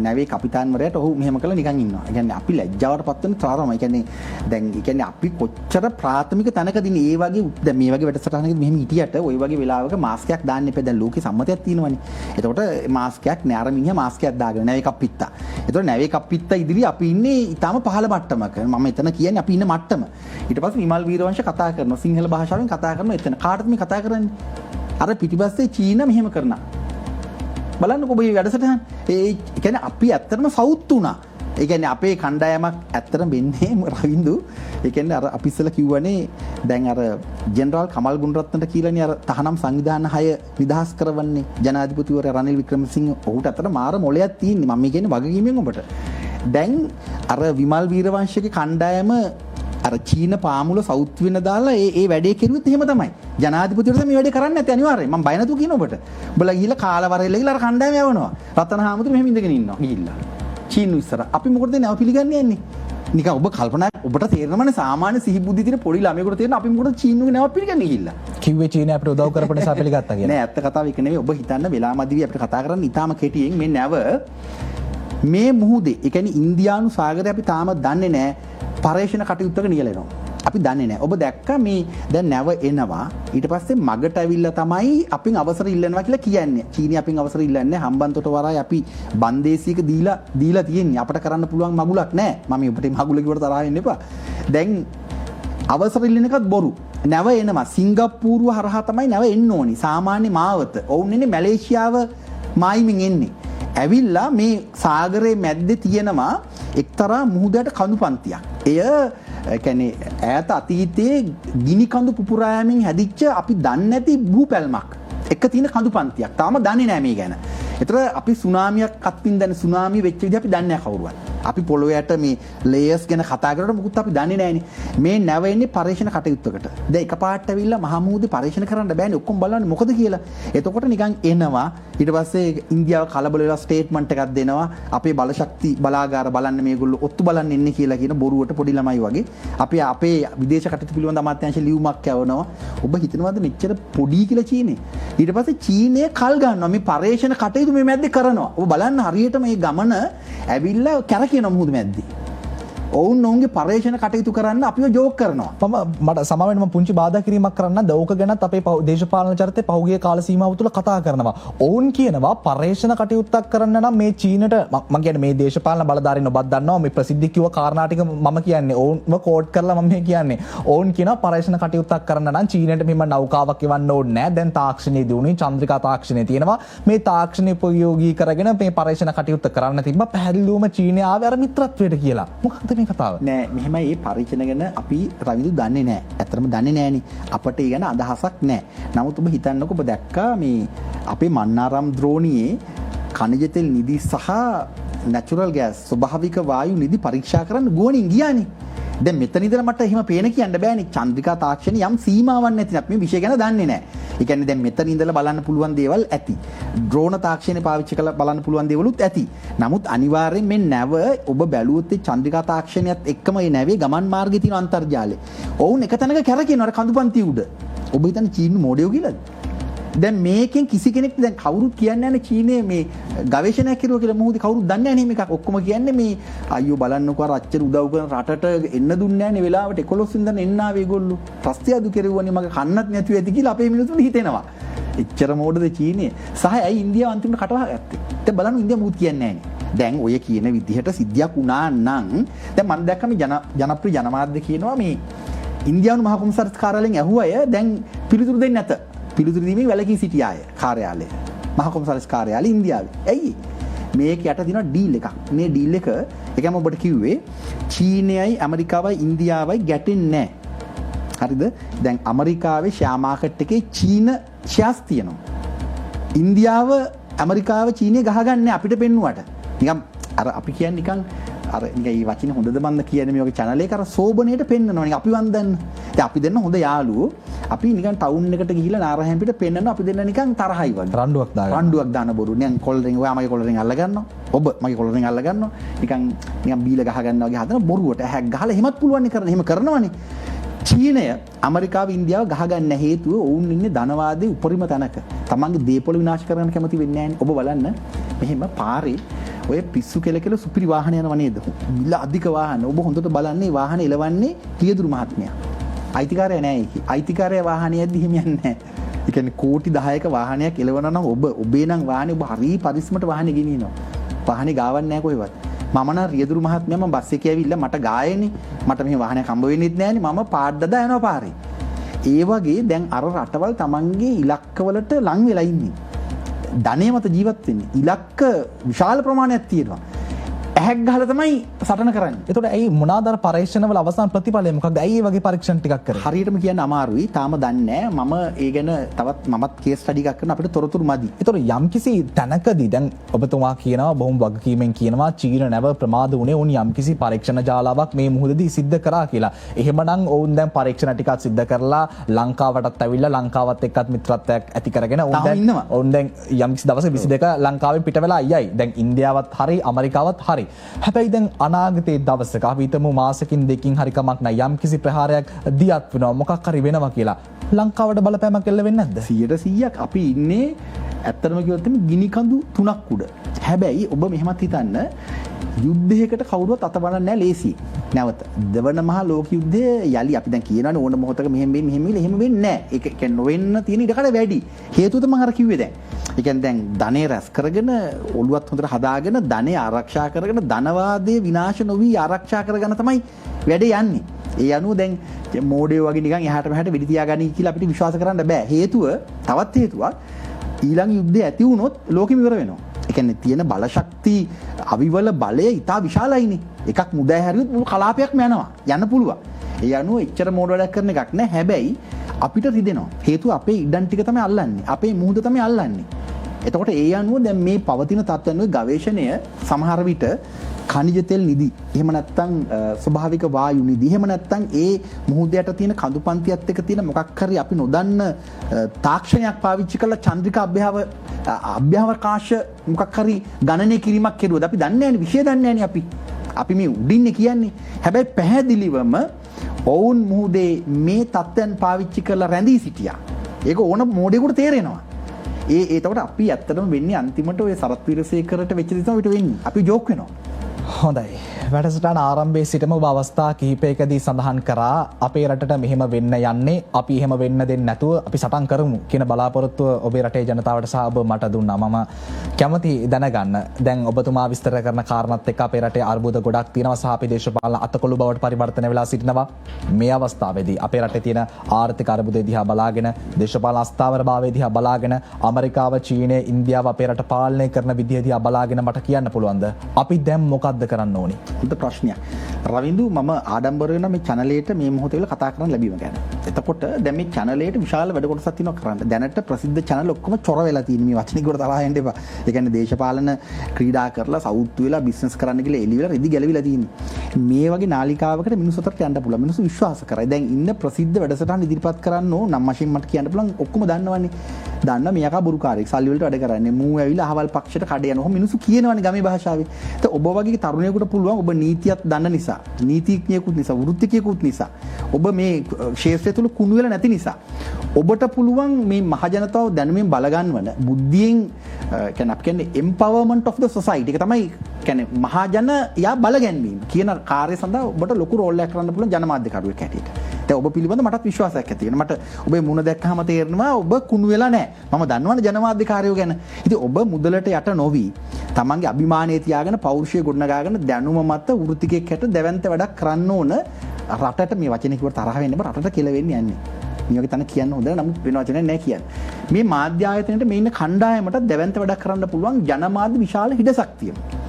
නැවේ කපිතාන්වරයාට ඔහු මෙහෙම කළා නිකන් ඉන්නවා. ඒ කියන්නේ අපි ලැජ්ජාවටපත් වෙන තරමයි. ඒ කියන්නේ දැන් ඒ කියන්නේ අපි කොච්චර ප්‍රාථමික තැනකදී මේ වගේ දැන් මේ වගේ වැඩසටහනකදී මෙහෙම හිටියට ওই වගේ වෙලාවක මාස්ක් එකක් දාන්න එපා. දැන් ලෝකේ සම්මතයක් තියෙනවනේ. එතකොට මාස්ක් එකක් නෑ අර මිනිහා මාස්ක් එකක් දාගෙන නැවේ කප්පිත්තා. එතකොට නැවේ කප්පිත්තා ඉදිරියේ අපි ඉන්නේ ඊටාම පහළ මට්ටමක. මම එතන කියන්නේ අපි ඉන්න මට්ටම. ඊට පස්සේ විමල් වීරවංශ කතා කරනවා සිංහල භාෂාවෙන් කතා කරනවා එතන කාටද මේ කතා කරන්නේ අර පිටිපස්සේ චීන මෙහෙම කරනවා බලන්නකෝ ඔබ මේ වැඩසටහන ඒ කියන්නේ අපි ඇත්තටම සවුත් වුණා ඒ කියන්නේ අපේ කණ්ඩායමක් ඇත්තටම වෙන්නේ රවින්දු ඒ කියන්නේ අර අපි ඉස්සෙල්ලා කිව්වනේ දැන් අර ජෙනරාල් කමල් ගුණරත්නට කියලානේ අර තහනම් සංවිධාන 6 නිදහස් කරවන්නේ ජනාධිපතිවරයා රනිල් වික්‍රමසිංහ ඔහුට අතට මාර මොලයක් තියෙන්නේ මම කියන්නේ වගකීමෙන් ඔබට දැන් අර විමල් වීරවංශගේ කණ්ඩායම අර චීන පාමුල සවුත් වෙන දාලා ඒ වැඩේ කෙරුවෙත් එහෙම තමයි. ජනාධිපතිවරයා මේ වැඩේ කරන්නේ නැත්te අනිවාර්යයෙන්. මම බය නැතුව කියන ඔබට. උඹලා ගිහිල්ලා කාලවරෙල්ල ගිහිල්ලා අර කණ්ඩායම යවනවා. රතන හාමුදුරුවෝ මෙහෙම ඉඳගෙන ඉන්නවා ගිහිල්ලා. චීනු ඉස්සර. අපි මොකටද නැව පිළිගන්නේ යන්නේ? නිකන් ඔබ කල්පනා ඔබට තේරෙනවනේ සාමාන්‍ය සිහි බුද්ධි තියෙන පොඩි ළමයෙකුට තේරෙන අපි මොකටද චීනුගේ නැව පිළිගන්නේ ගිහිල්ලා. කිව්වේ චීනය අපිට උදව් කරපු නිසා පිළිගත්තා කියලා. නෑ ඇත්ත කතාව ඒක නෙවෙයි. ඔබ හිතන්න වෙලාමදිවි අපිට කතා කරන්න ඉතාම කෙටියෙන් මේ නැව මේ මුහුදේ ඒ කියන්නේ ඉන්දියානු සාගරය අපි තාම දන්නේ නෑ පර්යේෂණ කටයුත්තක නියැලෙනවා. අපි දන්නේ නැහැ. ඔබ දැක්කා මේ දැන් නැව එනවා. ඊට පස්සේ මගට ඇවිල්ලා තමයි අපින් අවසර ඉල්ලනවා කියලා කියන්නේ. චීනි අපින් අවසර ඉල්ලන්නේ හම්බන්තොට වරායි අපි බන්දේසියක දීලා තියෙන්නේ. අපිට කරන්න පුළුවන් මගුලක් නැහැ. මම ඔබට මගුල කිව්වට තරහ වෙන්න එපා. දැන් අවසර ඉල්ලන එකත් බොරු. නැව එනවා. සිංගප්පූරුව හරහා තමයි නැව එන්න ඕනි. සාමාන්‍ය මාවත. ඔවුන් ඉන්නේ මැලේසියාව මායිමින් එන්නේ. ඇවිල්ලා මේ සාගරයේ මැද්දේ තියෙනවා එක්තරා මුහුදට කඳු පන්තියක්. එය කියන්නේ ඈත අතීතයේ ගිනි කඳු පුපුරායමින් හැදිච්ච අපි දන්නේ නැති භූපැල්මක්. එක තියෙන කඳු පන්තියක්. තාම දන්නේ නැහැ මේ ගැන. ඒතර අපි සුනාමියක් අත්විඳින සුනාමිය වෙච්ච විදිහ අපි දන්නේ නැහැ කවුරුවත්. අපි පොළොවට මේ ලේයර්ස් ගැන කතා කරනකොට මුකුත් අපි දන්නේ නැහැනේ. මේ නැව එන්නේ පරීක්ෂණ කටයුත්තකට. දැන් එකපාරට ඇවිල්ලා මහමුහුදේ පරීක්ෂණ කරන්න බෑනේ. ඔක්කොම බලන්නේ මොකද කියලා. එතකොට නිකන් එනවා. ඊට පස්සේ ඉන්දියාව කලබල වෙලා ස්ටේට්මන්ට් එකක් දෙනවා. අපේ බලශක්ති බලාගාර බලන්න මේගොල්ලෝ ඔත්තු බලන්න එන්නේ කියලා කියන බොරුවට පොඩි ළමයි වගේ. අපි අපේ විදේශ කටයුතු පිළිබඳ අමාත්‍යාංශ ලියුමක් යවනවා. ඔබ හිතනවාද මෙච්චර පොඩි කියලා චීනේ? ඊට පස්සේ චීනය කල් ගන්නවා මේ පරීක්ෂණ කටයුතු මේ මැද්දේ කරනවා. ඔබ බලන්න හරියට මේ ගමන ඇවිල්ලා කැරකෙන මුහුද මැද්දේ. ඔවුන් ඔවුන්ගේ පර්යේෂණ කටයුතු කරන්න අපිව ජෝක් කරනවා. මට සමවෙන්ම පුංචි බාධා කිරීමක් කරන්න දෝක ගැනත් අපේ දේශපාලන චරිතය පහුගිය කාල සීමාව තුළ කතා කරනවා. ඔවුන් කියනවා පර්යේෂණ කටයුත්තක් කරන්න නම් මේ චීනට මම කියන්නේ මේ දේශපාලන බලධාරීන් ඔබත් දන්නවා මේ ප්‍රසිද්ධ කිව්ව කාරණා ටික මම කියන්නේ ඔවුන්ව කෝට් කරලා මම මේ කියන්නේ. ඔවුන් කියනවා පර්යේෂණ කටයුත්තක් කරන්න නම් චීනයට මෙහෙම නෞකාවක් එවන්න ඕනේ නැහැ. දැන් තාක්ෂණයේ දියුණුවයි චන්ද්‍රිකා තාක්ෂණය තියෙනවා. මේ තාක්ෂණය උපයෝගී කරගෙන මේ පර්යේෂණ කටයුත්ත කරන්න තිබ්බා. පැහැදිලිවම චීනය ආවේ අර මිත්‍රත්වයට කියලා. මොකක්ද මේ කතාව? නෑ මෙහෙම මේ පරීක්ෂණ ගැන අපි රවිදු දන්නේ නෑ. ඇත්තටම දන්නේ නෑනේ. අපට ඒ ගැන අදහසක් නෑ. නමුත් ඔබ හිතන්නකෝ ඔබ දැක්කා මේ අපේ මන්නාරම් ද්‍රෝණියේ ඛනිජ තෙල් නිදි සහ නැචරල් ගෑස් ස්වභාවික වායු නිදි පරීක්ෂා කරන්න ගුවනින් ගියානේ. දැන් මෙතන ඉඳලා මට එහෙම පේන කියන්න බෑනේ. චන්ද්‍රිකා තාක්ෂණي යම් සීමාවක් නැති අපි මේ විෂය ගැන දන්නේ නෑ. ඒ කියන්නේ දැන් මෙතන ඉඳලා බලන්න පුළුවන් දේවල් ඇති. ඩ්‍රෝන තාක්ෂණය පාවිච්චි කරලා බලන්න පුළුවන් දේවලුත් ඇති. නමුත් අනිවාර්යෙන් මේ නැව ඔබ බැලුවොත් ඒ චන්ද්‍රිකා තාක්ෂණයත් එක්කම මේ නැවේ ගමන් මාර්ගයේ තියෙන අන්තර්ජාලය. ඔවුන් එක තැනක කැරකෙනවා අර කඳුපන්ති උඩ. ඔබ හිතන්නේ චීන මොඩියෝ කියලාද? දැන් මේකෙන් කිසි කෙනෙක් දැන් කවුරුත් කියන්නේ නැහැ චීනයේ මේ ගවේෂණයක් කරුවා කියලා මොහොතේ කවුරුත් දන්නේ නැහැ මේක. ඔක්කොම කියන්නේ මේ අයියෝ බලන්නකෝ අර අච්චර උදව් කරන රටට එන්න දුන්නේ නැහැ නේ වෙලාවට 11 වෙනිදා එන්න ආවේ ඒගොල්ලෝ. ප්‍රස්තිය අදු කෙරුවනේ මගේ කන්නත් නැතුව ඇති කියලා අපේ මිනිස්සුන්ට හිතෙනවා. එච්චර මොඩද චීනය. සහ ඇයි ඉන්දියාව අන්තිමට කටවහ ගත්තේ? දැන් බලන්න ඉන්දියාව මොකුත් කියන්නේ නැහැ. දැන් ඔය කියන විදිහට සිද්ධියක් වුණා නම් දැන් මම දැක්කම ජනප්‍රිය ජනමාධ්‍ය කියනවා මේ ඉන්දියානු මහ කොමසාරිස් කාර්යාලයෙන් ඇහුවා අය දැන් පිළිතුරු දෙන්නේ නැත. පිළිතුරු දීමේ වැළකී සිටිය අය කාර්යාලය මහ කොමසාරිස් කාර්යාලය ඉන්දියාවේ. ඇයි? මේක යට තියෙනවා ඩීල් එකක්. මේ ඩීල් එක එකම ඔබට කිව්වේ චීනයයි ඇමරිකාවයි ඉන්දියාවයි ගැටෙන්නේ නැහැ. හරිද? දැන් ඇමරිකාවේ ෂෙයා මාකට් එකේ චීන ෂෙයාස් තියෙනවා. ඉන්දියාව ඇමරිකාව චීනය ගහගන්නේ අපිට පෙන්නුවට. නිකන් අර අපි කියන්නේ නිකන් අර නිකන් මේ වචනේ හොඳද මන්ද කියන්නේ මේ වගේ channel එක අර සෝබනේට පෙන්නනවා. නිකන් අපි වන්දන්න. දැන් අපි දෙන්න හොඳ යාළුවෝ. අපි නිකන් ටවුන් එකට ගිහිල්ලා නාරහයන් පිට පෙන්නනවා. අපි දෙන්න නිකන් තරහයි වගේ. රණ්ඩුවක් දාන බොරු. නිකන් කොල්ලෙන් ඔයා මගේ කොල්ලෙන් අල්ල ගන්නවා. ඔබ මගේ කොල්ලෙන් අල්ල ගන්නවා. නිකන් බීලා ගහ ගන්නවා වගේ හදන බොරුවට ඇහැක් ගහලා එහෙමත් පුළුවන් නේ කරන්න. එහෙම කරනවනේ. චීනය ඇමරිකාව ඉන්දියාව ගහගන්න හේතුව ඔවුන් ඉන්නේ ධනවාදයේ උපරිම තැනක. තමන්ගේ දේපොළ විනාශ කරන්න කැමති වෙන්නේ නැහැ. ඔබ බලන්න මෙහෙම පාරේ ඔය පිස්සු කෙල සුපිරි වාහන යනව නේද? මිල අධික වාහන. ඔබ හොඳට බලන්නේ වාහන එලවන්නේ රියදුරු මහත්මයා. අයිතිකාරය නැහැ ඒකේ. අයිතිකාරය වාහනයක්ද හිම යන්නේ නැහැ. ඒ කියන්නේ කෝටි 10ක වාහනයක් එලවනවා නම් ඔබේ නම් වාහනේ ඔබ හරි පරිස්සමට වාහනේ ගෙනියනවා. වාහනේ ගාවන්නේ නැහැ කොහෙවත්. මම නම් රියදුරු මහත්මයා මම බස් එකේ ඇවිල්ලා මට ගායනේ. මට මෙහි වාහනයක් හම්බ වෙන්නේත් නැහනේ. මම පාඩ දදා යනවා පාරේ. ඒ වගේ දැන් අර රටවල් තමන්ගේ ඉලක්කවලට ලං වෙලා ඉන්නේ. ධනය මත ජීවත් වෙන්නේ. ඉලක්ක විශාල ප්‍රමාණයක් තියෙනවා. ඇහැක් ගහලා තමයි සටන කරන්නේ. එතකොට ඇයි මොනවාද අර පරීක්ෂණවල අවසාන ප්‍රතිඵලය මොකක්ද? ඇයි මේ වගේ පරීක්ෂණ ටිකක් කරන්නේ? හරියටම කියන්න අමාරුයි. තාම දන්නේ නැහැ. මම ඒ ගැන තවත් මමත් කේස් ස්ටඩි එකක් කරන අපිට තොරතුරු මදි. එතකොට යම්කිසි තැනකදී දැන් ඔබතුමා කියනවා බොහොම වගකීමෙන් කියනවා චීන නැව ප්‍රමාද වුණේ උන් යම්කිසි පරීක්ෂණ ජාලාවක් මේ මුහුදදී සිද්ධ කරා කියලා. එහෙමනම් ඔවුන් දැන් පරීක්ෂණ ටිකක් සිද්ධ කරලා ලංකාවටත් ඇවිල්ලා ලංකාවත් එක්කත් මිත්‍රත්වයක් ඇති කරගෙන ඔවුන් දැන් යම්කිසි දවසක 22 ලංකාවෙන් පිට වෙලා අයයි. දැන් ඉන්දියාවත් හරි ඇමරිකාවත් හරි. හැබැයි දැන් අනාගතයේ දවසක අපි හිතමු මාසකින් දෙකකින් හරි කමක් නැහැ යම් කිසි ප්‍රහාරයක් දියත් වෙනවා මොකක් හරි වෙනවා කියලා ලංකාවට බලපෑමක් එල්ල වෙන්නේ නැද්ද? 100%ක් අපි ඉන්නේ ඇත්තටම කිව්වොත් ගිනි කඳු 3ක් උඩ. හැබැයි ඔබ මෙහෙමත් හිතන්න යුද්ධයකට කවුරුවත් අත බලන්නේ නැහැ ලේසි. නැවත දෙවන මහා ලෝක යුද්ධය යලි අපි දැන් කියනවානේ ඕන මොහොතක මෙහෙම වෙන්නේ නැහැ. ඒක කියන්නේ නොවෙන්න තියෙන ඉඩකඩ වැඩි. හේතුව තමයි අර කිව්වේ දැන්. ඒ කියන්නේ දැන් ධනෙ රැස් කරගෙන ඔළුවත් හොඳට හදාගෙන ධනෙ ආරක්ෂා කරගෙන ධනවාදයේ විනාශ නොවි ආරක්ෂා කරගෙන තමයි වැඩේ යන්නේ. ඒ අනුව දැන් මෝඩයෝ වගේ නිකන් එහාට මෙහාට වෙඩි තියාගනි කියලා අපිට විශ්වාස කරන්න බෑ. හේතුව තවත් හේතුවක් ඊළඟ යුද්ධය ඇති වුණොත් ලෝකෙම ඉවර වෙනවා. ඒ කියන්නේ තියෙන බල ශක්ති අවිවල බලය ඉතා විශාලයිනේ. එකක් මුදයි හැරියොත් මුළු කලාපයක්ම යනවා. යන්න පුළුවන්. ඒ අනුව එච්චර මෝඩ වැඩක් කරන එකක් නෑ. හැබැයි අපිට රිදෙනවා. හේතුව අපේ ඉඩම් ටික තමයි අල්ලන්නේ. අපේ මුහුද තමයි අල්ලන්නේ. එතකොට ඒ අනුව දැන් මේ පවතින තත්ත්වයන්ගේ ගවේෂණය සමහර විට ඛනිජ තෙල් නිදි එහෙම නැත්නම් ස්වභාවික වායු නිදි එහෙම නැත්නම් ඒ මුහුදයට තියෙන කඳුපන්තියත් එක්ක තියෙන මොකක් හරි අපි නොදන්න තාක්ෂණයක් පාවිච්චි කරලා චන්ද්‍රිකා අභ්‍යවකාශ මොකක් හරි ගණනය කිරීමක් කෙරුවද අපි දන්නේ නැහැ නේ විශේෂ දන්නේ නැහැ අපි මේ උඩින්නේ කියන්නේ. හැබැයි පැහැදිලිවම ඔවුන් මුහුදේ මේ තත්ත්වයන් පාවිච්චි කරලා රැඳී සිටියා. ඒක ඕන මොඩේකට තේරෙනවා. එතකොට අපි ඇත්තටම වෙන්නේ අන්තිමට ඔය සරත් වීරසේකරට වෙච්ච දේ තමයි වෙන්නේ. අපි ජෝක් වෙනවා. හොඳයි. වැඩසටහන ආරම්භයේ සිටම ඔබ අවස්ථා කිහිපයකදී සඳහන් කරා අපේ රටට මෙහෙම වෙන්න යන්නේ අපි එහෙම වෙන්න දෙන්නේ නැතුව අපි සටන් කරමු කියන බලාපොරොත්තුව ඔබේ රටේ ජනතාවට සහ ඔබ මට දුන්නා. මම කැමති දැනගන්න. දැන් ඔබතුමා විස්තර කරන කාරණාත් එක්ක අපේ රටේ අර්බුද ගොඩක් තියෙනවා සහ අපේ දේශපාලන අතකොළු බවට පරිවර්තන වෙලා සිටිනවා. මේ අවස්ථාවේදී අපේ රටේ තියෙන ආර්ථික අර්බුදය දිහා බලාගෙන, දේශපාලන අස්ථාවරභාවය දිහා බලාගෙන, ඇමරිකාව, චීනය, ඉන්දියාව අපේ රට පාලනය කරන විදිය දිහා බලාගෙන මට කියන්න පුළුවන්ද අපි දැන් මොකක්ද කරන්න ඕනි? හොඳ ප්‍රශ්නයක්. රවින්දු මම ආඩම්බර වෙන මේ channelේට මේ මොහොතේ වෙලා කතා කරන්න ලැබීම ගැන. එතකොට දැන් මේ channelේට විශාල වැඩ කොටසක් තියෙනවා කරන්න. දැනට ප්‍රසිද්ධ channel ඔක්කොම චොර වෙලා තියෙන මේ වචනේ කොට තරහ යන්න එපා. ඒ කියන්නේ දේශපාලන ක්‍රීඩා කරලා සවුත් වෙලා බිස්නස් කරන්න කියලා එළි වෙලා රෙදි ගැලවිලා තියෙන්නේ. මේ වගේ නාලිකාවකට මිනිස්සු අතරට යන්න පුළුවන්. මිනිස්සු විශ්වාස කරයි. දැන් ඉන්න ප්‍රසිද්ධ වැඩසටහන් ඉදිරිපත් කරන්න ඕන නම් වශයෙන් මට කියන්න පුළුවන් ඔක්කොම දන්නවනේ. දන්න මෙයාකා බුරුකාරයෙක් සල්ලි වලට වැඩ කරන්නේ. මූ ඇවිල්ලා අහවල් පක්ෂයට කඩ යනවා. මිනිස්සු කියනවනේ ගමේ භාෂාවේ. ඒත් ඔබ වගේ තරුණයෙකුට පුළුවන් ඔබ නීතියක් දන්න නිසා, නීතිඥයෙකුත් නිසා, වෘත්තිකයෙකුත් නිසා, ඔබ මේ ක්ෂේත්‍රය තුල කුණු වෙලා නැති නිසා ඔබට පුළුවන් මේ මහජනතාව දැනුමින් බලගන්වන බුද්ධියෙන් කියන්නේ අපි කියන්නේ empowerment of the society එක තමයි කියන්නේ මහජන යා බලගැන්වීම කියන කාර්යය සඳහා ඔබට ලොකු රෝල් එකක් කරන්න පුළුවන් ජනමාධ්‍යකරුවෙක් හැටියට. දැන් ඔබ පිළිබඳ මටත් විශ්වාසයක් ඇති වෙනවා. මට ඔබේ මුණ දැක්කහම තේරෙනවා ඔබ කුණු වෙලා නැහැ. මම දන්නවනේ ජනමාධ්‍යකාරයෝ ගැන. ඉතින් ඔබ මුදලට යට නොවි තමන්ගේ අභිමානය තියාගෙන පෞරුෂය ගොඩනගාගෙන දැනුම මත වෘත්තිකයෙක් හැට දැවැන්ත වැඩක් කරන්න ඕන. රටට මේ වචනේ කිව්වට තරහ වෙන්න බෑ. රටට කෙලවෙන්නේ යන්නේ. මේ වගේ තැන කියන්න හොඳ නමුත් වෙන වචනයක් නැහැ කියන්නේ. මේ මාධ්‍ය ආයතනයේ මේ ඉන්න කණ්ඩායමට දැවැන්ත වැඩක් කරන්න පුළුවන් ජනමාධ්‍ය විශාල හිඩසක් තියෙනවා.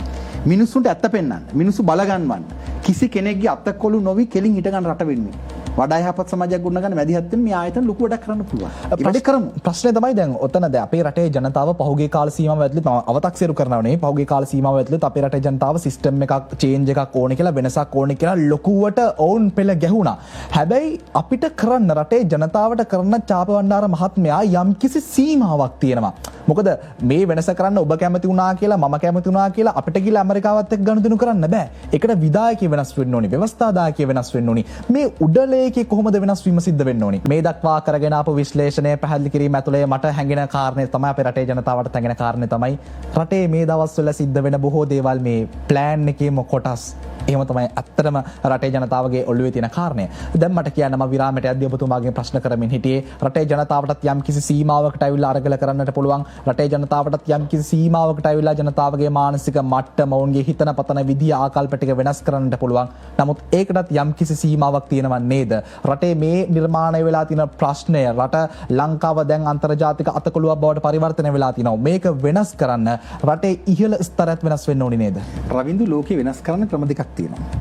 මිනිස්සුන්ට ඇත්ත පෙන්වන්න, මිනිස්සු බලගන්වන්න. කිසි කෙනෙක්ගේ අතකොළු නොවි කෙලින් හිට ගන්න රට වෙන්නේ. වඩා යහපත් සමාජයක් ගොඩනගන්න මැදිහත් වෙන මේ ආයතන ලොකු වැඩක් කරන්න පුළුවන්. ඒ වැඩේ කරමු. ප්‍රශ්නේ තමයි දැන් ඔතන දැන් අපේ රටේ ජනතාව පහුගිය කාල සීමාව ඇතුළත අව탁සිරු කරනවා නේ. පහුගිය කාල සීමාව ඇතුළත අපේ රටේ ජනතාව සිස්ටම් එකක් චේන්ජ් එකක් ඕනේ කියලා වෙනසක් ඕනේ කියලා ලොකුවට ඔවුන් පෙළ ගැහුණා. හැබැයි අපිට කරන්න රටේ ජනතාවට කරන්න චාපවණ්ඩාර මහත්මයා යම්කිසි සීමාවක් තියෙනවා. මොකද මේ වෙනස කරන්න ඔබ කැමති වුණා කියලා මම කැමති වුණා කියලා අපිට කියලා ඇමරිකාවත් එක්ක ගනුදෙනු කරන්න බෑ. ඒකට විධායකය වෙනස් වෙන්න ඕනි, ව්‍යවස්ථාදායකය වෙනස් වෙන්න ඕනි. මේ උඩලේකේ කොහොමද වෙනස් වීම සිද්ධ වෙන්න ඕනි? මේ දක්වා කරගෙන ආපු විශ්ලේෂණය පැහැදිලි කිරීම ඇතුළේ මට හැඟෙන කාරණේ තමයි අපේ රටේ ජනතාවට හැඟෙන කාරණේ තමයි රටේ මේ දවස්වල සිද්ධ වෙන බොහෝ දේවල් මේ ප්ලෑන් එකේම කොටස්. එහෙම තමයි ඇත්තටම රටේ ජනතාවගේ ඔළුවේ තියෙන කාරණය. දැන් මට කියන්න මම විරාමයට යද්දී ඔබතුමාගෙන් ප්‍රශ්න කරමින් හිටියේ රටේ ජනතාවටත් යම් කිසි සීමාවකට අවිල්ලා අරගල කරන්නට පුළුවන්. රටේ ජනතාවටත් යම් කිසි සීමාවකට අවිල්ලා ජනතාවගේ මානසික මට්ටම, ඔවුන්ගේ හිතන පතන විදිය, ආකල්ප ටික වෙනස් කරන්නට පුළුවන්. නමුත් ඒකටත් යම් කිසි සීමාවක් තියෙනවා නේද? රටේ මේ නිර්මාණය වෙලා තියෙන ප්‍රශ්නය, රට ලංකාව දැන් අන්තර්ජාතික අතකොළුවක් බවට පරිවර්තනය වෙලා තියෙනවා. මේක වෙනස් කරන්න රටේ ඉහළ ස්තරයත් වෙනස් වෙන්න ඕනේ නේද? රවින්දු ලෝකේ වෙනස් කරන්න ක්‍රම දෙකක් තියෙනවා.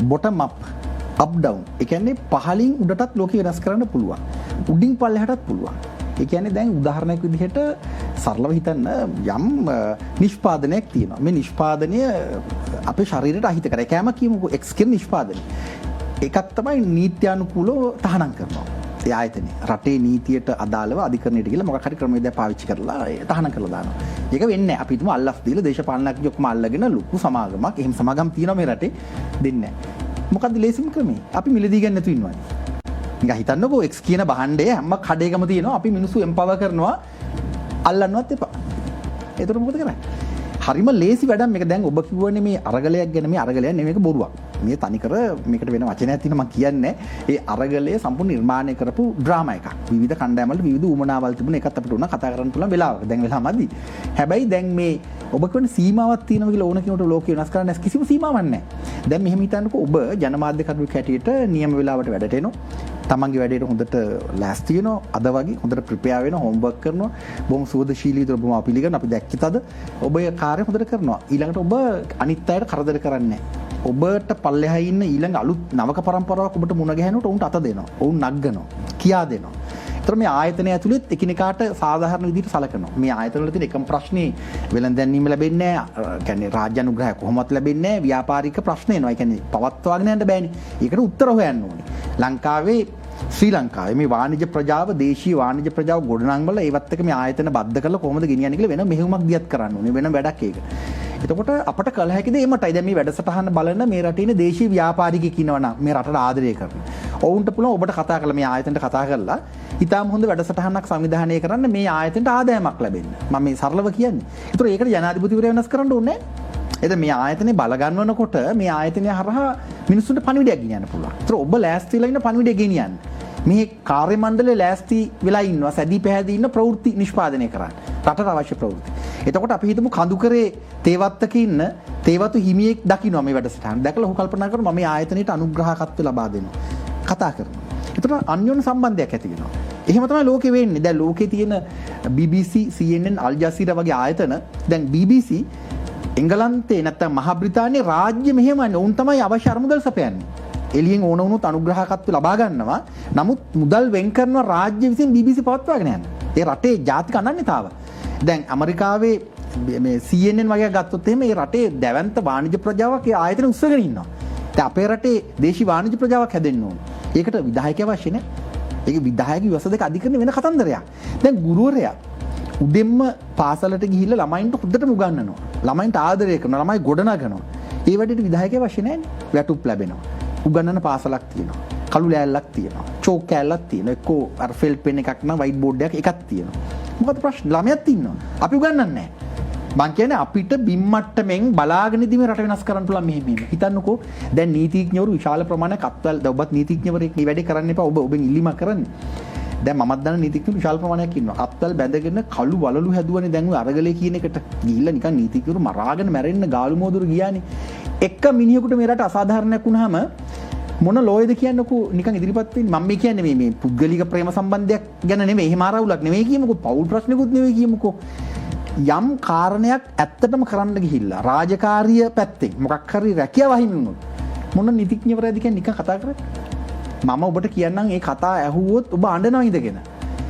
Bottom up, up down. ඒ කියන්නේ පහලින් උඩටත් ලෝකේ වෙනස් කරන්න පුළුවන්. උඩින් පල්ලෙහාටත් පුළුවන්. ඒ කියන්නේ දැන් උදාහරණයක් විදිහට සරලව හිතන්න යම් නිෂ්පාදනයක් තියෙනවා. මේ නිෂ්පාදනය අපේ ශරීරයට අහිත කරයි. කෑම කියමුකෝ එක්ස් කියන නිෂ්පාදනය. එකක් තමයි නීත්‍යානුකූලව තහනම් කරනවා. ඒ ආයතනේ රටේ නීතියට අදාළව අධිකරණයට ගිහලා මොකක් හරි ක්‍රමවේදයක් පාවිච්චි කරලා තහනම් කරලා දානවා. ඒක වෙන්නේ නැහැ. අපි හිතමු අල්ලස් දීලා දේශපාලනඥයෝ ඔක්කොම අල්ලගෙන ලොකු සමාගමක්, එහෙම සමාගම් තියෙනවා මේ රටේ දෙන්නේ නැහැ. මොකද්ද ලේසිම ක්‍රමේ? අපි මිලදී ගන්න නැතුව ඉන්නවනේ. නිකන් හිතන්නකෝ එක්ස් කියන භාණ්ඩය හැම කඩේකම තියෙනවා. අපි මිනිස්සු එම්පවර් කරනවා අල්ලන්නවත් එපා. ඒතර මොකද කරන්නේ? හරිම ලේසි වැඩක් මේක. දැන් ඔබ කිව්වනේ මේ අරගලයක් ගැන. මේ අරගලයක් නෙමෙයි, මේක බොරුවක්. මේ තනිකර මේකට වෙන වචනයක් තියෙනවා මම කියන්නේ. ඒ අරගලය සම්පූර්ණ නිර්මාණය කරපු ඩ්‍රාමා එකක්. විවිධ කණ්ඩායම් වල විවිධ උමනාවල් තිබුණ එකත් අපිට උනා කතා කරන්න පුළුවන් වෙලාවක. දැන් වෙලා මදි. හැබැයි දැන් මේ ඔබ කියන සීමාවක් තියෙනවා කියලා ඕන කෙනෙකුට ලෝකේ වෙනස් කරන්න කිසිම සීමාවක් නැහැ. දැන් මෙහෙම හිතන්නකෝ ඔබ ජනමාධ්‍ය කරුවෙක් හැටියට නියම වෙලාවට වැඩට එනවා. තමන්ගේ වැඩේට හොඳට ලෑස්ති වෙනවා. අද වගේ හොඳට ප්‍රිපෙයාර් වෙනවා, හෝම්වර්ක් කරනවා. බොහොම සුවදශීලීව ඔබම පිළිගන්න අපි දැක්කිත අද ඔබ ඒ කාර්ය හොඳට කරනවා. ඊළඟට ඔබ අනිත් අයට කරදර කරන්නේ නැහැ. ඔබට පල්ලෙහා ඉන්න ඊළඟ අලුත් නවක පරම්පරාවක් ඔබට මුණ ගැහෙනකොට ඔවුන්ට අත දෙනවා. ඔවුන් නග්ගනවා. කියා දෙනවා. ඒතර මේ ආයතනය ඇතුළෙත් එකිනෙකාට සාධාරණ විදිහට සලකනවා. මේ ආයතන වල තියෙන එකම ප්‍රශ්නේ වෙළඳ දැන්වීම ලැබෙන්නේ නැහැ. කියන්නේ රාජ්‍ය අනුග්‍රහය කොහොමවත් ලැබෙන්නේ නැහැ. ව්‍යාපාරික ප්‍රශ්න එනවා. ඒ කියන්නේ පවත්වාගෙන යන්න බෑනේ. ඒකට උත්තර හොයන්න ඕනේ. ලංකාවේ ශ්‍රී ලංකාවේ මේ වාණිජ්‍ය ප්‍රජාව, දේශීය වාණිජ්‍ය ප්‍රජාව ගොඩනංවල ඒවත් එක මේ ආයතන බද්ධ කරලා කොහොමද ගෙනියන්නේ කියලා වෙන මෙහෙයුමක් දියත් කරන්න ඕනේ. වෙන වැඩක් ඒක. එතකොට අපට කල හැකිද එමටයි දැන් මේ වැඩසටහන බලන මේ රටේ ඉන්න දේශීය ව්‍යාපාරිකයෙක් ඉන්නවනම් මේ රටට ආදරය කරන. ඔවුන්ට පුළුවන් ඔබට කතා කරලා මේ ආයතනට කතා කරලා ඊටාම හොඳ වැඩසටහනක් සංවිධානය කරන්න මේ ආයතනට ආදායමක් ලැබෙන්න. මම මේ සරලව කියන්නේ. ඒතර ඒකට ජනාධිපතිවරයා වෙනස් කරන්න ඕනේ නැහැ. එතන මේ ආයතනේ බල ගන්නවනකොට මේ ආයතනය හරහා මිනිස්සුන්ට පණිවිඩයක් ගෙනියන්න පුළුවන්. ඒතර ඔබ ලෑස්ති වෙලා ඉන්න පණිවිඩය ගෙනියන්න. මේ කාර්ය මණ්ඩලයේ ලෑස්ති වෙලා ඉන්නවා සැදී පැහැදී ඉන්න ප්‍රවෘත්ති නිෂ්පාදනය කරන්න. රටට අවශ්‍ය ප්‍රවෘත්ති. එතකොට අපි හිතමු කඳුකරේ තේවත්තක ඉන්න තේවතු හිමියෙක් දකින්නවා මේ වැඩසටහන. දැකලා ඔහු කල්පනා කරනවා මම මේ ආයතනයට අනුග්‍රහකත්ව ලබා දෙනවා. කතා කරනවා. එතකොට අන්‍යෝන්‍ය සම්බන්ධයක් ඇති වෙනවා. එහෙම තමයි ලෝකේ වෙන්නේ. දැන් ලෝකේ තියෙන BBC, CNN, අල් ජසීරා වගේ ආයතන දැන් BBC එංගලන්තේ නැත්නම් මහා බ්‍රිතාන්‍යයේ රාජ්‍ය මෙහෙමන්නේ. උන් තමයි අවශ්‍ය අරමුදල් සපයන්නේ. එළියෙන් ඕන වුණොත් අනුග්‍රහකත්ව ලබා ගන්නවා. නමුත් මුදල් වෙන් කරන රාජ්‍ය විසින් BBC පවත්වාගෙන යනවා. ඒ රටේ ජාතික අනන්‍යතාව. දැන් ඇමරිකාවේ මේ CNN වගේ ගත්තොත් එහෙම ඒ රටේ දැවැන්ත වාණිජ්‍ය ප්‍රජාවක් ඒ ආයතන උස්සගෙන ඉන්නවා. දැන් අපේ රටේ දේශීය වාණිජ්‍ය ප්‍රජාවක් හැදෙන්න ඕන. ඒකට විධායකය අවශ්‍ය නැහැ. ඒක විධායක විවස දෙක අධිකරණ වෙන කතන්දරයක්. දැන් ගුරුවරයා උදෙන්ම පාසලට ගිහිල්ලා ළමයින්ට හොද්දට උගන්වනවා. ළමයින්ට ආදරය කරනවා. ළමයි ගොඩනගනවා. ඒ වැඩේට විධායකය අවශ්‍ය නැහැ නේ. වැටුප් ලැබෙනවා. උගන්නන පාසලක් තියෙනවා. කළු ලෑල්ලක් තියෙනවා. චෝක් කෑල්ලක් තියෙනවා. එක්කෝ අර ෆෙල් පෙන් එකක් නම් වයිට් බෝඩ් එකක් එකක් තියෙනවා. මොකද ප්‍රශ්න ළමයක් ඉන්නවා. අපි උගන්නන්නේ නැහැ. මං කියන්නේ අපිට බිම් මට්ටමින් බලාගෙන ඉදීම රට වෙනස් කරන්න පුළුවන් මෙහෙම. හිතන්නකෝ දැන් නීතිඥවරු විශාල ප්‍රමාණයක් අත්වල දැන් ඔබත් නීතිඥවරයෙක් මේ වැඩේ කරන්න එපා. ඔබෙන් ඉල්ලීමක් කරන්නේ. දැන් මමත් දන්න නීතිඥවරු විශාල ප්‍රමාණයක් ඉන්නවා. අත්වල බැඳගෙන කළු වලලු හැදුවනේ දැන් ඔය අරගලේ කියන එකට ගිහිල්ලා නිකන් නීතිඥවරු මරාගෙන මැරෙන්න ගාලු මෝදුරු ගියානේ. එක මිනිහෙකුට මේ රට අසාධාරණයක් වුණාම මොන ලෝයද කියන්නකෝ නිකන් ඉදිරිපත් වෙන්නේ. මම මේ කියන්නේ මේ පුද්ගලික ප්‍රේම සම්බන්ධයක් ගැන නෙමෙයි. එහෙම ආරවුලක් නෙමෙයි කියමුකෝ. පෞල් ප්‍රශ්නකුත් නෙමෙයි කියමුකෝ. යම් කාරණයක් ඇත්තටම කරන්න ගිහිල්ලා රාජකාරිය පැත්තෙන් මොකක් හරි රැකියාව අහිමි වුණොත් මොන නීතිඥවරයාද කියන්නේ නිකන් කතා කරන්නේ. මම ඔබට කියන්නම් මේ කතා ඇහුවොත් ඔබ අඬනවා ඉඳගෙන.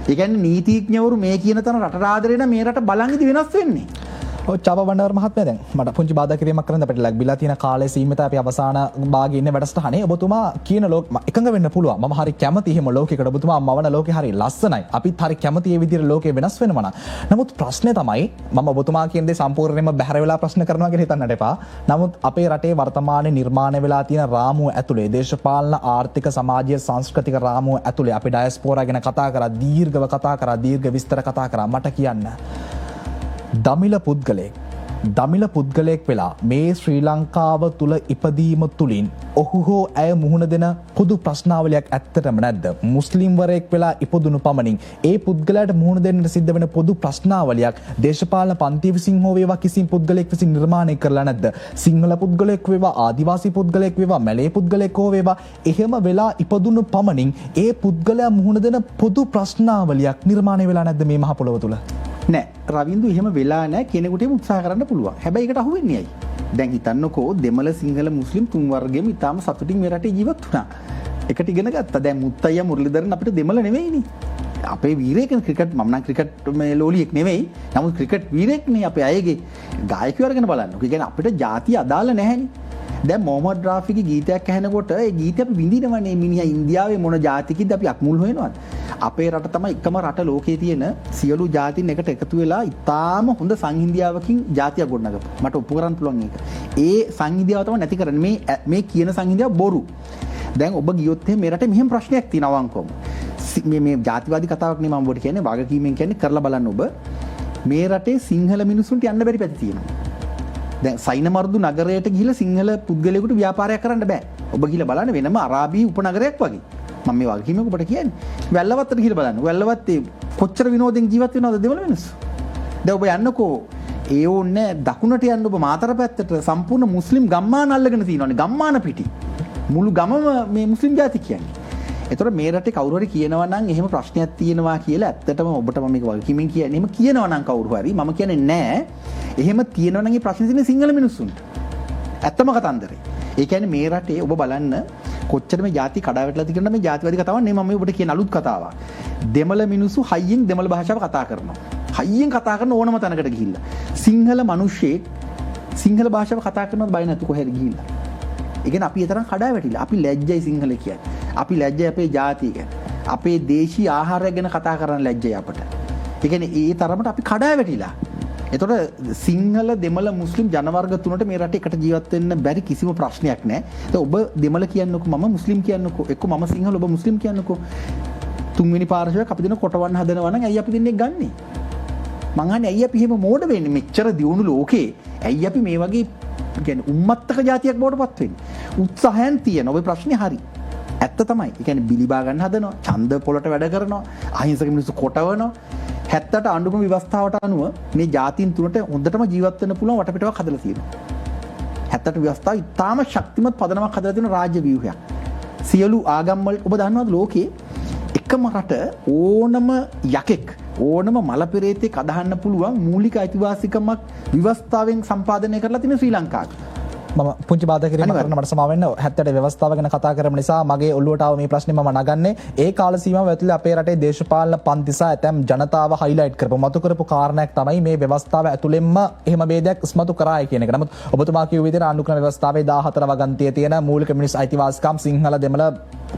ඒ කියන්නේ නීතිඥවරු මේ කියන තරම් රට ආදරේ නම් මේ රට බලන් ඉදි වෙනස් වෙන්නේ. ඔය චාපවණ්ඩවර මහත්මයා දැන් මට පුංචි බාධා කිරීමක් කරන්න අපිට ලැබිලා තියෙන කාලය සීමිතයි. අපි අවසාන භාගයේ ඉන්න වැඩසටහනේ ඔබතුමා කියන එකඟ වෙන්න පුළුවන්. මම හරි කැමති එහෙම ලෝකයකට ඔබතුමා මවන ලෝකේ හරි ලස්සනයි. අපිත් හරි කැමති මේ විදිහට ලෝකේ වෙනස් වෙනවා නම්. නමුත් ප්‍රශ්නේ තමයි මම ඔබතුමා කියන දේ සම්පූර්ණයෙන්ම බැහැර වෙලා ප්‍රශ්න කරනවා කියලා හිතන්නට එපා. නමුත් අපේ රටේ වර්තමානයේ නිර්මාණය වෙලා තියෙන රාමුව ඇතුලේ දේශපාලන ආර්ථික සමාජීය සංස්කෘතික රාමුව ඇතුලේ අපි ඩයස්පෝරා ගැන කතා කරා, දීර්ඝව කතා කරා, දීර්ඝ විස්තර කතා කරා. මට කියන්න දමිළ පුද්ගලයෙක් වෙලා මේ ශ්‍රී ලංකාව තුළ ඉපදීම තුළින් ඔහු හෝ ඇය මුහුණ දෙන පොදු ප්‍රශ්නාවලියක් ඇත්තටම නැද්ද? මුස්ලිම්වරයෙක් වෙලා ඉපදුණු පමණින් ඒ පුද්ගලයාට මුහුණ දෙන්නට සිද්ධ වෙන පොදු ප්‍රශ්නාවලියක් දේශපාලන පන්තිය විසින් හෝ වේවා කිසිම පුද්ගලයෙක් විසින් නිර්මාණය කරලා නැද්ද? සිංහල පුද්ගලයෙක් වේවා, ආදිවාසී පුද්ගලයෙක් වේවා, මැලේ පුද්ගලයෙක් හෝ වේවා එහෙම වෙලා ඉපදුණු පමණින් ඒ පුද්ගලයා මුහුණ දෙන පොදු ප්‍රශ්නාවලියක් නිර්මාණය වෙලා නැද්ද මේ මහ පොළොව තුළ? නෑ රවින්දු එහෙම වෙලා නෑ. කෙනෙකුට උත්සාහ කරන්න පුළුවන්. හැබැයි ඒකට අහු වෙන්නේ ඇයි? දැන් හිතන්නකෝ දෙමළ සිංහල මුස්ලිම් තුන් වර්ගෙම ඉතාලම සතුටින් මේ රටේ ජීවත් වුණා. එකට ඉගෙන ගත්තා. දැන් මුත්තයියා මුරලිදරන් අපිට දෙමළ නෙවෙයිනේ. අපේ වීරයෙක් ක්‍රිකට් මම නම් ක්‍රිකට් මේ ලෝලියෙක් නෙවෙයි. නමුත් ක්‍රිකට් වීරයෙක් නේ අපේ අයගේ ගායකයෝ අරගෙන බලන්න. ඒ කියන්නේ අපිට ජාතිය අදාළ නැහැනේ. දැන් මොහමඩ් රාෆිගේ ගීතයක් ඇහෙනකොට ඒ ගීතය අපි විඳිනවනේ. මිනිහා ඉන්දියාවේ මොන ජාතිකද අපි අක්මුල් හොයනවද? අපේ රට තමයි එකම රට ලෝකයේ තියෙන සියලු ජාතීන් එකට එකතු වෙලා ඉතාම හොඳ සංහිඳියාවකින් ජාතියක් ගොඩනගපු. මට ඔප්පු කරන්න පුළුවන් ඒක. ඒ සංහිඳියාව තමයි නැති කරන්නේ. මේ කියන සංහිඳියාව බොරු. දැන් ඔබ ගියොත් මේ රටේ මෙහෙම ප්‍රශ්නයක් තියෙනවා අවංකවම. මේ ජාතිවාදී කතාවක් නේ මම ඔබට කියන්නේ. වගකීමෙන් කියන්නේ කරලා බලන්න ඔබ. මේ රටේ සිංහල මිනිස්සුන්ට යන්න බැරි පැති තියෙනවා. දැන් සයිනමර්දු නගරයට ගිහිල්ලා සිංහල පුද්ගලයෙකුට ව්‍යාපාරයක් කරන්න බෑ. ඔබ ගිහිල්ලා බලන්න වෙනම අරාබි උපනගරයක් වගේ. මම මේ වගකීමක් ඔබට කියන්නේ. වැල්ලවත්තට ගිහිල්ලා බලන්න. වැල්ලවත්තේ කොච්චර විනෝදෙන් ජීවත් වෙනවද දෙමළ මිනිස්සු? දැන් ඔබ යන්නකෝ ඒ ඕනේ දකුණට යන්න ඔබ මාතර පැත්තට සම්පූර්ණ මුස්ලිම් ගම්මාන අල්ලගෙන තියෙනවානේ. ගම්මාන පිටි. මුළු ගමම මේ මුස්ලිම් ජාතිකයන්ගේ. ඒතකොට මේ රටේ කවුරු හරි කියනවා නම් එහෙම ප්‍රශ්නයක් තියෙනවා කියලා ඇත්තටම ඔබට මම මේක වගකීමෙන් කියන්නේ. එහෙම කියනවා නම් කවුරු හරි මම කියන්නේ නෑ. එහෙම තියෙනවා නම් ඒ ප්‍රශ්නේ තියෙන්නේ සිංහල මිනිස්සුන්ට. ඇත්තම කතන්දරේ. ඒ කියන්නේ මේ රටේ ඔබ බලන්න කොච්චර මේ ಜಾති කඩාවැටලා තියෙනවද මේ ಜಾතිවාදී කතාවක් නෙමෙයි මම මේ ඔබට කියන අලුත් කතාවක්. දෙමළ මිනිස්සු හයියෙන් දෙමළ භාෂාව කතා කරනවා. හයියෙන් කතා කරන ඕනම තැනකට ගිහිල්ලා. සිංහල මිනිස්සෙක් සිංහල භාෂාව කතා කරනවත් බය නැතු කොහෙද ගිහිල්ලා. ඒ කියන්නේ අපි තරම් කඩාවැටිලා. අපි ලැජ්ජයි සිංහල කියන්නේ. අපි ලැජ්ජයි අපේ ජාතිය ගැන. අපේ දේශීය ආහාරය ගැන කතා කරන්න ලැජ්ජයි අපට. ඒ කියන්නේ ඒ තරමට අපි කඩාවැටිලා. එතකොට සිංහල දෙමළ මුස්ලිම් ජනවර්ග තුනට මේ රටේ එකට ජීවත් වෙන්න බැරි කිසිම ප්‍රශ්නයක් නැහැ. දැන් ඔබ දෙමළ කියන්නකෝ මම මුස්ලිම් කියන්නකෝ එක්ක මම සිංහල ඔබ මුස්ලිම් කියන්නකෝ. තුන්වෙනි පාර්ශවයක් අපි දෙන කොටවන්න හදනවා නම් ඇයි අපි දෙන්නේ ගන්නෙ? මං අහන්නේ ඇයි අපි එහෙම මෝඩ වෙන්නේ? මෙච්චර දියුණු ලෝකේ ඇයි අපි මේ වගේ කියන්නේ උම්මත්තක ජාතියක් බවට පත් වෙන්නේ. උත්සාහයන් තියෙන ඔබේ ප්‍රශ්නේ හරි. ඇත්ත තමයි. ඒ කියන්නේ බිලිබා ගන්න හදනවා, ඡන්ද පොලට වැඩ කරනවා, අහිංසක මිනිස්සු කොටවනවා. 70ට ආණ්ඩුක්‍රම ව්‍යවස්ථාවට අනුව මේ ජාතීන් තුනට හොඳටම ජීවත් වෙන්න පුළුවන් වටපිටාවක් හදලා තියෙනවා. 70ට ව්‍යවස්ථාව ඉතාම ශක්තිමත් පදනමක් හදලා තියෙන රාජ්‍ය ව්‍යුහයක්. සියලු ආගම් වල ඔබ දන්නවද ලෝකේ එකම රට ඕනම යකෙක් ඕනම මල පෙරේතෙක් අදහන්න පුළුවන් මූලික අයිතිවාසිකමක් ව්‍යවස්ථාවෙන් සම්පාදනය කරලා තියෙන ශ්‍රී ලංකාවේ. මම පුංචි බාධා කිරීමක් කරන්න මට සමා වෙන්න 70 ව්‍යවස්ථාව ගැන කතා කරම නිසා මගේ ඔළුවට ආව මේ ප්‍රශ්නේ මම නගන්නේ ඒ කාල සීමාව ඇතුළේ අපේ රටේ දේශපාලන පන්ති සහ ඇතැම් ජනතාව හයිලයිට් කරපු මතු කරපු කාරණයක් තමයි මේ ව්‍යවස්ථාව ඇතුළෙන්ම එහෙම ભેදයක් ඉස්මතු කරායි කියන එක. නමුත් ඔබතුමා කියු විදිහට ආණ්ඩුක්‍රම ව්‍යවස්ථාවේ 14 වගන්තියේ තියෙන මූලික මිනිස් අයිතිවාසිකම් සිංහල දෙමළ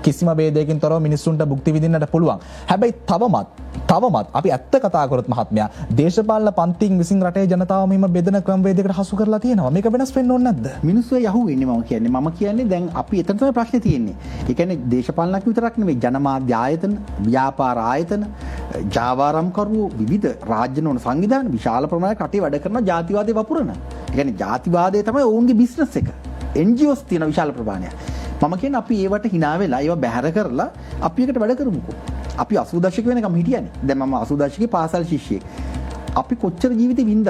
කිසිම ભેදයකින් තොරව මිනිස්සුන්ට භුක්ති විඳින්නට පුළුවන්. හැබැයි තවමත් අපි ඇත්ත කතා කරොත් මහත්මයා දේශපාලන පන්තින් විසින් රටේ ජනතාව මෙහෙම බෙදෙන ක්‍රමවේදයකට හසු කරලා තියෙනවා. මේක වෙනස් වෙන්න ඕනේ නැද්ද? මිනිස්සු යහු වෙන්නේ මම කියන්නේ දැන් අපි එතන තමයි ප්‍රශ්නේ තියෙන්නේ. ඒ කියන්නේ දේශපාලනක් විතරක් නෙවෙයි ජනමාධ්‍ය ආයතන, ව්‍යාපාර ආයතන, ජාවාරම්කරුවෝ විවිධ රාජ්‍ය නොවන සංවිධාන විශාල ප්‍රමාණයක් රටේ වැඩ කරන ජාතිවාදයේ වපුරන. ඒ කියන්නේ ජාතිවාදය තමයි ඔවුන්ගේ බිස්නස් එක. NGOs තියෙන විශාල ප්‍රමාණයක්. මම කියන්නේ අපි ඒවට hina වෙලා ඒවා බැහැර කරලා අපි එකට වැඩ කරමුකෝ. අපි 80 දශක වෙනකම් හිටියනේ. දැන් මම 80 දශකේ පාසල් ශිෂ්‍යෙක්. අපි කොච්චර ජීවිතේ වින්දද?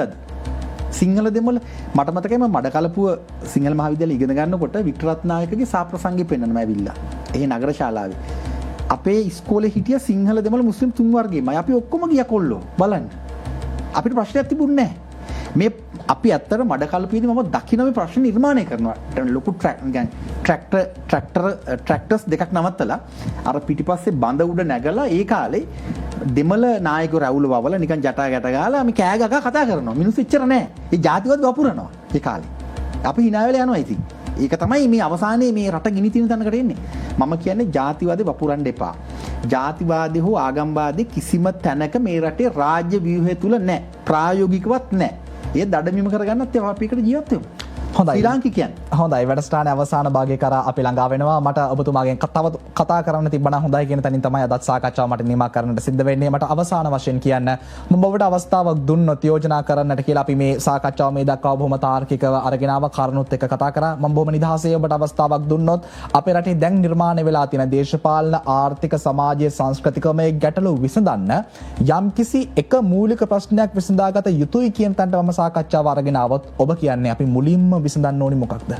සිංහල දෙමළ මට මතකයි මම මඩකලපුව සිංහල මහාවිද්‍යාලේ ඉගෙන ගන්නකොට වික්ටර් රත්නායකගේ සාප්‍රසංගේ පෙන්වන්නම ඇවිල්ලා. ඒ නගර ශාලාවේ. අපේ ඉස්කෝලේ හිටිය සිංහල දෙමළ මුස්ලිම් තුන් වර්ගෙමයි. අපි ඔක්කොම ගියා කොල්ලෝ. බලන්න. අපිට ප්‍රශ්නයක් තිබුණේ නැහැ. මේ අපි ඇත්තට මඩකලපුවේදී මම දකින්න මේ ප්‍රශ්න නිර්මාණය කරනවා. ලොකු ට්‍රැක්ටර්ස් දෙකක් නවත්තලා අර පිටිපස්සේ බඳ උඩ නැගලා ඒ කාලේ දෙමළ නායකයෝ රැවුල වවලා නිකන් ජටා ගැට ගාලා මේ කෑ ගගා කතා කරනවා. මිනිස්සු එච්චර නැහැ. ඒ ජාතිවාද වපුරනවා ඒ කාලේ. අපි hina වෙලා යනවා ඉතින්. ඒක තමයි මේ අවසානයේ මේ රට ගිනි තින තැනකට එන්නේ. මම කියන්නේ ජාතිවාදේ වපුරන්න එපා. ජාතිවාදී හෝ ආගම්වාදී කිසිම තැනක මේ රටේ රාජ්‍ය ව්‍යුහය තුල නැහැ. ප්‍රායෝගිකවත් නැහැ. ඒ දඩමීම කරගන්නත් අපි එකට ජීවත් වෙමු. හොඳයි. ශ්‍රී ලාංකික කියන්නේ. හොඳයි. වැඩසටහනේ අවසාන භාගය කරා අපි ළඟා වෙනවා. මට ඔබතුමාගෙන් තව කතා කරන්න තිබ්බනම් හොඳයි කියන තැනින් තමයි අදත් සාකච්ඡාව මට නිමා කරන්නට සිද්ධ වෙන්නේ. මට අවසාන වශයෙන් කියන්න මම ඔබට අවස්ථාවක් දුන්නොත් යෝජනා කරන්නට කියලා අපි මේ සාකච්ඡාව මේ දක්වා බොහොම තාර්කිකව අරගෙන ආව කරුණුත් එක්ක කතා කරා. මම බොහොම නිදහසේ ඔබට අවස්ථාවක් දුන්නොත් අපේ රටේ දැන් නිර්මාණය වෙලා තියෙන දේශපාලන ආර්ථික සමාජීය සංස්කෘතික මේ ගැටලු විසඳන්න යම්කිසි එක මූලික ප්‍රශ්නයක් විසඳාගත යුතුයි කියන තැනට මම සාකච්ඡාව අරගෙන ආවොත් ඔබ කියන්නේ අපි මුලින්ම විසඳන්න ඕනි මොකක්ද?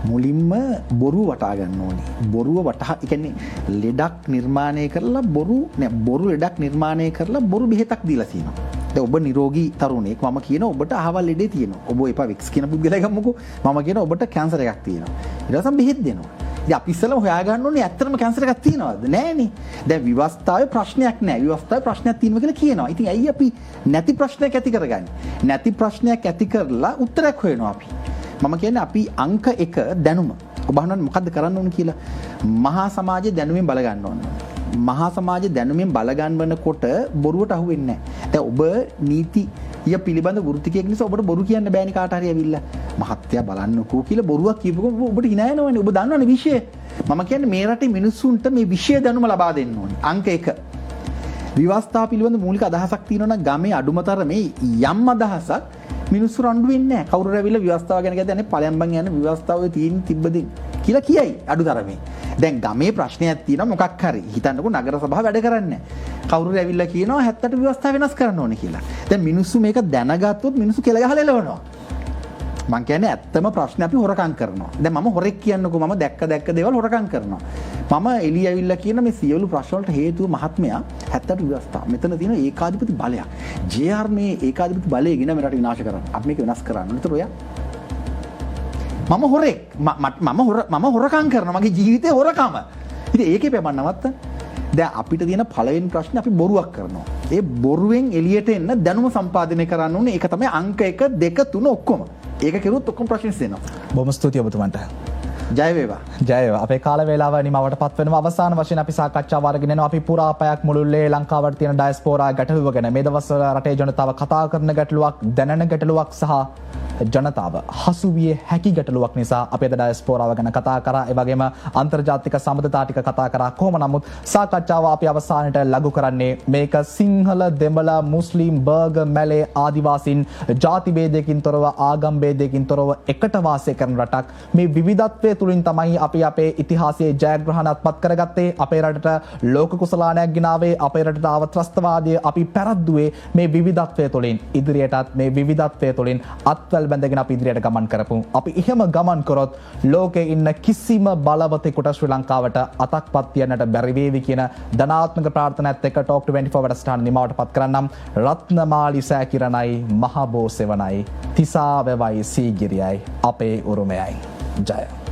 මුලින්ම බොරුව වටා ගන්න ඕනේ. බොරුව වටහා කියන්නේ ලෙඩක් නිර්මාණය කරලා බොරු ලෙඩක් නිර්මාණය කරලා බොරු බෙහෙතක් දීලා තියෙනවා. දැන් ඔබ නිරෝගී තරුණයෙක් මම කියනවා ඔබට අහවල් ලෙඩේ තියෙනවා. ඔබ එපා වික්ස් කියන පුද්ගලයා ගමුකෝ. මම කියනවා ඔබට කැන්සර් එකක් තියෙනවා. ඊට පස්සේ බෙහෙත් දෙනවා. ඉතින් අපි ඉස්සෙල්ලාම හොයාගන්න ඕනේ ඇත්තටම කැන්සර් එකක් තියෙනවද? නෑනේ. දැන් විවස්ථාවේ ප්‍රශ්නයක් නෑ. විවස්ථාවේ ප්‍රශ්නයක් තියෙනවා කියලා කියනවා. ඉතින් ඇයි අපි නැති ප්‍රශ්නයක් ඇති කරගන්නේ? නැති ප්‍රශ්නයක් ඇති කරලා උත්තරයක් හොයනවා අපි. මම කියන්නේ අපි අංක 1 දැනුම. ඔබ අහනවා මොකද්ද කරන්න ඕන කියලා. මහා සමාජයේ දැනුමින් බල ගන්න ඕන. මහා සමාජයේ දැනුමින් බල ගන්නකොට බොරුවට අහු වෙන්නේ නැහැ. දැන් ඔබ නීතිය පිළිබඳ වෘත්තිකයෙක් නිසා ඔබට බොරු කියන්න බෑනේ කාට හරි ඇවිල්ලා. මහත්තයා බලන්නකෝ කියලා බොරුවක් කියපුවම ඔබට hina යනවනේ. ඔබ දන්නවනේ විෂය. මම කියන්නේ මේ රටේ මිනිස්සුන්ට මේ විෂය දැනුම ලබා දෙන්න ඕනේ. අංක 1. විවස්ථා පිළිබඳ මූලික අදහසක් තියෙනවා නම් ගමේ අඩුමතරමේ යම් අදහසක් මිනිස්සු රණ්ඩු වෙන්නේ නැහැ. කවුරු රැවිලා විවස්ථාව ගැන කියද්දී පළයන් බං යන විවස්ථාවේ තියෙන තිබ්බදින් කියලා කියයි අඩුතරමේ. දැන් ගමේ ප්‍රශ්නයක් තියෙනවා මොකක් හරි. හිතන්නකෝ නගර සභාව වැඩ කරන්නේ නැහැ. කවුරු රැවිලා කියනවා 70ට විවස්ථාව වෙනස් කරන්න ඕනේ කියලා. දැන් මිනිස්සු මේක දැනගත්තොත් මිනිස්සු කෙල ගහලා එලවනවා. මං කියන්නේ ඇත්තම ප්‍රශ්නේ අපි හොරකම් කරනවා. දැන් මම හොරෙක් කියන්නකෝ මම දැක්ක දේවල් හොරකම් කරනවා. මම එළිය ඇවිල්ලා කියන මේ සියලු ප්‍රශ්න වලට හේතුව මහත්මයා 70ට විවස්ථාව. මෙතන තියෙන ඒකාධිපති බලයක්. JR මේ ඒකාධිපති බලය ගෙන මේ රට විනාශ කරන්න. අපි මේක වෙනස් කරන්න. ඒතර ඔයා මම හොරෙක් මම හොරකම් කරනවා. මගේ ජීවිතේ හොරකම. ඉතින් ඒකේ පැමන් නවත්ත. දැන් අපිට තියෙන පළවෙනි ප්‍රශ්නේ අපි බොරුවක් කරනවා. ඒ බොරුවෙන් එළියට එන්න දැනුම සම්පාදනය කරන්න ඕනේ. ඒක තමයි අංක 1 2 3 ඔක්කොම. ඒක කෙරුවොත් ඔක්කොම ප්‍රශ්න ඉස්සෙනවා. බොහොම ස්තුතියි ඔබතුමන්ට. ජය වේවා. ජය අපේ කාල වේලාව නිමවට පත් වෙනවා. අවසාන වශයෙන් අපි සාකච්ඡාව අරගෙන යනවා. අපි පුරා පැයක් මුළුල්ලේ ලංකාවට තියෙන ඩයස්පෝරා ගැටලුව ගැන මේ දවස්වල රටේ ජනතාව කතා කරන ගැටලුවක්, දැනෙන ගැටලුවක් සහ ජනතාව හසු විය හැකි ගැටලුවක් නිසා අපි අද ඩයස්පෝරාව ගැන කතා කරා. ඒ වගේම අන්තර්ජාතික සම්බන්ධතා ටික කතා කරා. කොහොම නමුත් සාකච්ඡාව අපි අවසානයේ ලඝු කරන්නේ මේක සිංහල, දෙමළ, මුස්ලිම්, බර්ග, මැලේ ආදිවාසීන් ජාති භේදයකින් තොරව, ආගම් භේදයකින් තොරව එකට වාසය කරන රටක්. මේ විවිධත්වය තුලින් තමයි අපි අපේ ඉතිහාසයේ ජයග්‍රහණත් පත් කරගත්තේ. අපේ රටට ලෝක කුසලානයක් ගෙනාවේ. අපේ රටට ආව ත්‍රස්තවාදය අපි පැරද්දුවේ මේ විවිධත්වය තුලින්. ඉදිරියටත් මේ විවිධත්වය තුලින් අත්වැල් බැඳගෙන අපි ඉදිරියට ගමන් කරපු. අපි එහෙම ගමන් කරොත් ලෝකේ ඉන්න කිසිම බලවතෙකුට ශ්‍රී ලංකාවට අතක්පත් තියන්නට බැරි වේවි කියන ධනාත්මක ප්‍රාර්ථනාවත් එක්ක Talk 24 වැඩසටහන නිමවට පත් කරන්නම්. රත්නමාලි සෑකිරණයි, මහබෝ සෙවණයි, තිසා වැවයි සීගිරියයි අපේ උරුමයයි. ජය.